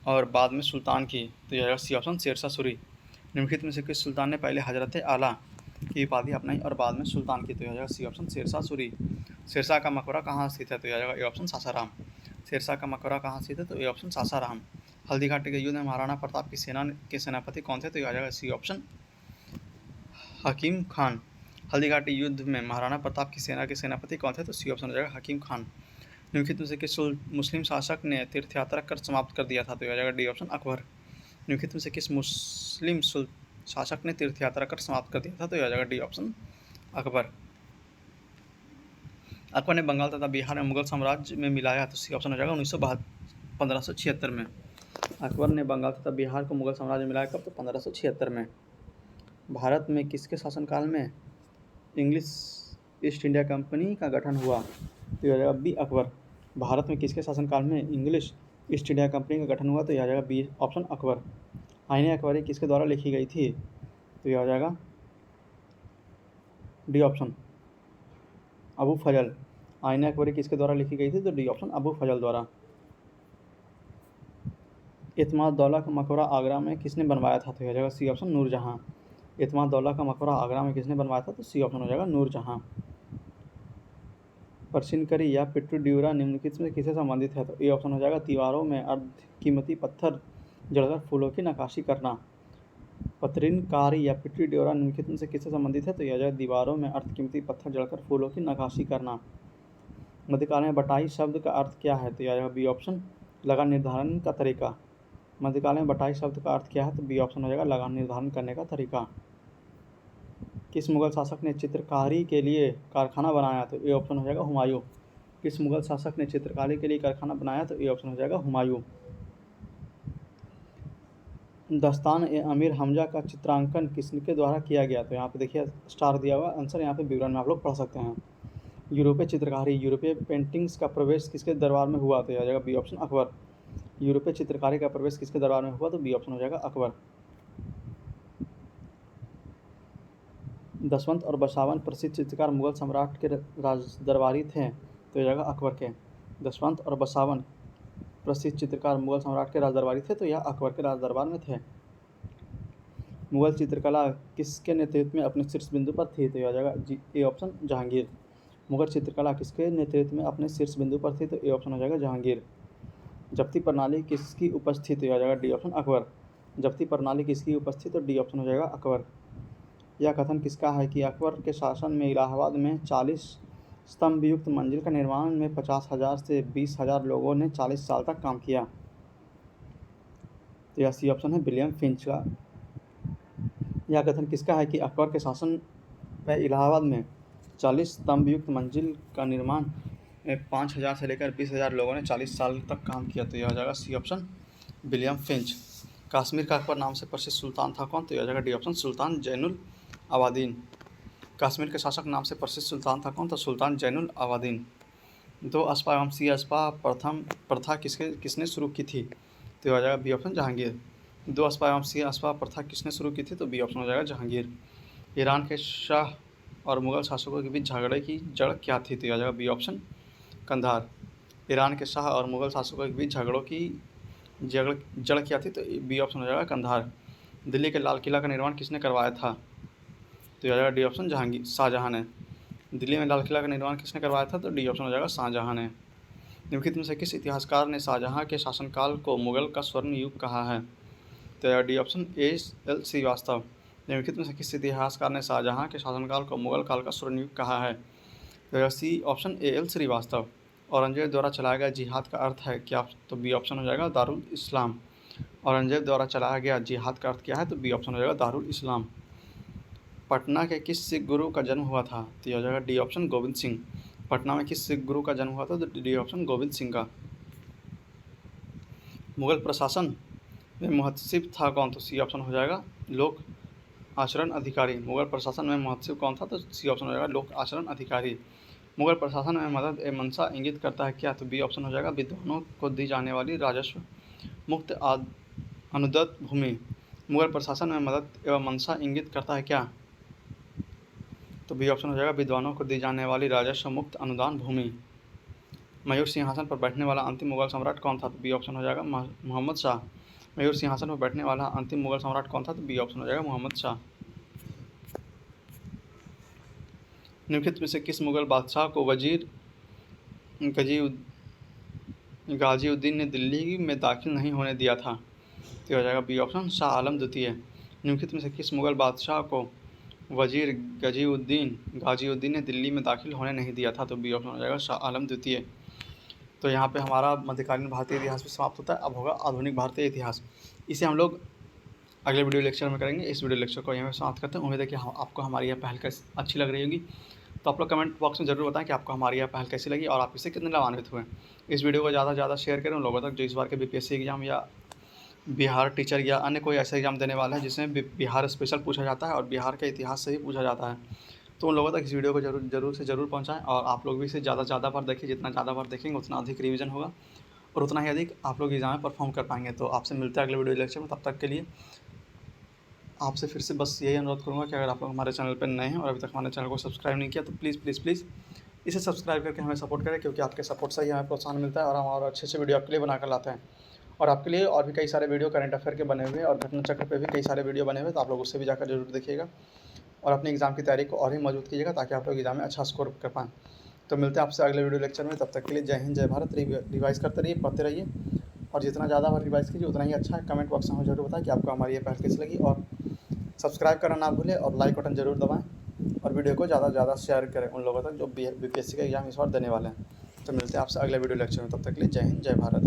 और बाद में सुल्तान की? तो यह सी ऑप्शन शेरशाह सूरी। निम्नलिखित में से किस सुल्तान ने पहले हजरत आला की उपाधि अपनाई और बाद में सुल्तान की? तो यह सी ऑप्शन शेरशाह सूरी। शेरशाह का मकबरा कहाँ स्थित है? तो यह ए ऑप्शन सासाराम। शेरशाह का मकबरा कहाँ स्थित है? तो ए ऑप्शन सासाराम। हल्दी घाटी के युद्ध में महाराणा प्रताप की सेना के सेनापति कौन थे? तो यह आ जाएगा सी ऑप्शन हकीम खान। हल्दी घाटी युद्ध में महाराणा प्रताप की सेना के सेनापति कौन थे? तो सी ऑप्शन हो जाएगा हकीम खान। निम्नलिखित में से किस मुस्लिम शासक ने तीर्थयात्रा कर समाप्त कर दिया था? तो यह आ जाएगा डी ऑप्शन अकबर। निम्नलिखित में से किस मुस्लिम शासक ने तीर्थयात्रा कर समाप्त कर दिया था? तो यह आ जाएगा डी ऑप्शन अकबर। अकबर ने बंगाल तथा बिहार में मुगल साम्राज्य में मिलाया। तो सी ऑप्शन हो जाएगा 1576 में। अकबर ने बंगाल तथा बिहार को मुगल साम्राज्य में मिलाया कब? तो 1576 में। भारत में किसके शासनकाल में इंग्लिश ईस्ट इंडिया कंपनी का गठन हुआ? तो यह आ जाएगा बी अकबर। भारत में किसके शासनकाल में इंग्लिश ईस्ट इंडिया कंपनी का गठन हुआ? तो यह आ जाएगा बी ऑप्शन अकबर। आईने अकबरी किसके द्वारा लिखी गई थी? तो यह आ जाएगा डी ऑप्शन अबू फजल। आईने अकबरी किसके द्वारा लिखी गई थी? तो डी ऑप्शन अबू फजल द्वारा। इत्माद-उद-दौला का मकबरा आगरा में किसने बनवाया था? तो यह आ जाएगा सी ऑप्शन नूरजहाँ। इत्माद-उद-दौला का मकबरा आगरा में किसने बनवाया था? तो सी ऑप्शन हो जाएगा नूरजहाँ। परसिनकरी या पिट्टू-ड्यूरा निम्नलिखित में किससे संबंधित है? तो ए ऑप्शन हो जाएगा दीवारों में अर्धकीमती पत्थर जड़कर फूलों की नक्काशी करना। पत्रिनकारी या पिटरी ड्योरा निम्नलिखित में से किससे संबंधित है? तो यह दीवारों में अर्धकीमती पत्थर जड़कर फूलों की नक्काशी करना। मध्यकाल में बटाई शब्द का अर्थ क्या है? तो यह बी ऑप्शन लगान निर्धारण का तरीका। मध्यकाल में बटाई शब्द का अर्थ क्या है? तो बी ऑप्शन हो जाएगा लगान निर्धारण करने का तरीका। किस मुगल शासक ने चित्रकारी के लिए कारखाना बनाया? तो ए ऑप्शन हो जाएगा हुमायूं। किस मुगल शासक ने चित्रकारी के लिए कारखाना बनाया? तो ए ऑप्शन हो जाएगा हुमायूं। दस्तान ए अमीर हमजा का चित्रांकन किसके द्वारा किया गया? तो यहाँ पे देखिए स्टार दिया हुआ, आंसर यहाँ पे विवरण में आप लोग पढ़ सकते हैं। यूरोपीय चित्रकारी, यूरोपीय पेंटिंग्स का प्रवेश किसके दरबार में हुआ? तो यह जाएगा बी ऑप्शन अकबर। यूरोपीय चित्रकारी का प्रवेश किसके दरबार में हुआ? तो बी ऑप्शन हो जाएगा अकबर। दशवंत और बसावन प्रसिद्ध चित्रकार मुगल सम्राट के राज दरबारी थे? तो यह जाएगा अकबर के। दशवंत और बसावन प्रसिद्ध चित्रकार मुगल सम्राट के राज दरबारी थे, तो यह अकबर के राज दरबार में थे। मुगल चित्रकला किसके नेतृत्व में अपने शीर्ष बिंदु पर थी? तो यह जाएगा ए ऑप्शन जहांगीर। मुगल चित्रकला किसके नेतृत्व में अपने शीर्ष बिंदु पर थी? तो ए ऑप्शन हो जाएगा जहांगीर। जब्ती प्रणाली किसकी उपस्थिति? तो यह जाएगा डी ऑप्शन अकबर। जब्ती प्रणाली किसकी उपस्थिति? तो डी ऑप्शन हो जाएगा अकबर। यह कथन किसका है कि अकबर के शासन में इलाहाबाद में 40 स्तंभ युक्त मंजिल का निर्माण में 50,000 से 20,000 लोगों ने 40 साल तक काम किया? तो यह सी ऑप्शन है विलियम फिंच का। यह कथन किसका है कि अकबर के शासन में इलाहाबाद में 40 स्तंभ युक्त मंजिल का निर्माण में 5,000 से लेकर 20,000 लोगों ने 40 साल तक काम किया? तो यह हो जाएगा C option William Finch. Kashmir का अकबर नाम से प्रसिद्ध सुल्तान था कौन? तो यह हो जाएगा डी ऑप्शन सुल्तान जैनुल आबादीन। कश्मीर के शासक नाम से प्रसिद्ध सुल्तान था कौन? तो सुल्तान जैनुल आबादीन। 2 अस्पा एवं सी अस्पा प्रथा किसने शुरू की थी? तो हो जाएगा बी ऑप्शन जहांगीर। 2 अस्पा एवं सी अस्पा प्रथा किसने शुरू की थी? तो बी ऑप्शन हो जाएगा जहांगीर। ईरान के शाह और मुगल शासकों के बीच झगड़े की जड़ क्या थी? तो हो जाएगा बी ऑप्शन कंधार। ईरान के शाह और मुगल शासकों के बीच झगड़ों की जड़ क्या थी? तो बी ऑप्शन हो जाएगा कंधार। दिल्ली के लाल किला का निर्माण किसने करवाया था? तो यह हो जाएगा डी ऑप्शन शाहजहां ने। दिल्ली में लाल किला का निर्माण किसने करवाया था? तो डी ऑप्शन हो जाएगा शाहजहां ने। निम्नलिखित में से किस इतिहासकार ने शाहजहां के शासनकाल को मुगल का स्वर्ण युग कहा है? तो यह डी ऑप्शन एल श्रीवास्तव। निम्नलिखित में से किस इतिहासकार ने शाहजहां के शासनकाल को मुगल काल का स्वर्ण युग कहा है? तो यह C option L Shrivastava. Aurangzeb द्वारा चलाया गया जिहाद का अर्थ है क्या? तो बी ऑप्शन हो जाएगा दारुल इस्लाम। औरंगजेब द्वारा चलाया गया जिहाद का अर्थ क्या है? तो बी ऑप्शन हो जाएगा दारुल इस्लाम। पटना के किस सिख गुरु का जन्म हुआ था? तो यह हो जाएगा डी ऑप्शन गोविंद सिंह। पटना में किस सिख गुरु का जन्म हुआ था? तो डी ऑप्शन गोविंद सिंह का। मुगल प्रशासन में मुहत्सिब था कौन? तो सी ऑप्शन हो जाएगा लोक आचरण अधिकारी। मुगल प्रशासन में मुहत्सिब कौन था? तो सी ऑप्शन हो जाएगा लोक आचरण अधिकारी। मुगल प्रशासन में मदद ए मंशा इंगित करता है क्या? तो बी ऑप्शन हो जाएगा विद्वानों को दी जाने वाली राजस्व मुक्त अनुदत्त भूमि। मुगल प्रशासन में मदद एवं मंशा इंगित करता है क्या? तो बी ऑप्शन हो जाएगा विद्वानों को दी जाने वाली राजस्व मुक्त अनुदान भूमि। मयूर सिंहासन पर बैठने वाला अंतिम मुगल सम्राट कौन था? तो बी ऑप्शन हो जाएगा मोहम्मद शाह। मयूर सिंहासन पर बैठने वाला अंतिम मुगल सम्राट कौन था? तो बी ऑप्शन हो जाएगा मोहम्मद शाह। निम्नलिखित में से किस मुगल बादशाह को वजीर गाजीउद्दीन ने दिल्ली में दाखिल नहीं होने दिया था? तो हो जाएगा बी ऑप्शन शाह आलम द्वितीय। निम्नलिखित में से किस मुगल बादशाह को वजीर गाजीउद्दीन ने दिल्ली में दाखिल होने नहीं दिया था? तो बी ऑप्शन हो जाएगा शाह आलम द्वितीय। तो यहाँ पे हमारा मध्यकालीन भारतीय इतिहास भी समाप्त होता है। अब होगा आधुनिक भारतीय इतिहास। इसे हम लोग अगले वीडियो लेक्चर में करेंगे। इस वीडियो लेक्चर को यहाँ पे समाप्त करते हैं। उम्मीद है कि आपको हमारी यह पहल कैसी अच्छी लग रही होगी। तो आप लोग कमेंट बॉक्स में ज़रूर बताएं कि आपको हमारी यह पहल कैसी लगी और आप इससे कितने लाभान्वित हुए। इस वीडियो को ज़्यादा से ज़्यादा शेयर करें उन लोगों तक जो इस बार के बीपीएससी एग्जाम या बिहार टीचर या अन्य कोई ऐसा एग्जाम देने वाला है जिसमें बिहार स्पेशल पूछा जाता है और बिहार के इतिहास से ही पूछा जाता है। तो उन लोगों तक इस वीडियो को जरूर पहुँचाएँ और आप लोग भी इसे ज़्यादा से ज़्यादा बार देखिए। जितना ज़्यादा बार देखेंगे उतना अधिक रिविजन होगा और उतना ही अधिक आप लोग एग्जाम में परफॉर्म कर पाएंगे। तो आपसे मिलते हैं अगले वीडियो लेक्चर में। तब तक के लिए आपसे फिर से बस यही अनुरोध करूँगा कि अगर आप लोग हमारे चैनल पर नए हैं और अभी तक हमारे चैनल को सब्सक्राइब नहीं किया तो प्लीज़ इसे सब्सक्राइब करके हमें सपोर्ट करें, क्योंकि आपके सपोर्ट से ही हमें प्रोत्साहन मिलता है और हम और अच्छे वीडियो आपके लिए बनाकर लाते हैं। और आपके लिए और भी कई सारे वीडियो करंट अफेयर के बने हुए और घटना चक्र पे भी कई सारे वीडियो बने हुए, तो आप लोग उससे भी जाकर जरूर देखिएगा और अपनी एग्जाम की तैयारी को और भी मजबूत कीजिएगा ताकि आप लोग एग्जाम में अच्छा स्कोर कर पाएँ। तो मिलते हैं आपसे अगले वीडियो लेक्चर में। तब तक के लिए जय हिंद जय भारत। रिवाइज करते रहिए, पढ़ते रहिए और जितना ज़्यादा बार रिवाइज़ कीजिए उतना ही अच्छा है। कमेंट बॉक्स में हमें ज़रूर बताएं कि आपको हमारी ये पहल कैसी लगी, और सब्सक्राइब करना ना भूलें और लाइक बटन ज़रूर दबाएँ और वीडियो को ज़्यादा से ज़्यादा शेयर करें उन लोगों तक जो बीपीएससी का एग्ज़ाम इस बार देने वाले हैं। तो मिलते हैं आपसे अगले वीडियो लेक्चर में, तब तक के लिए जय हिंद, जय भारत।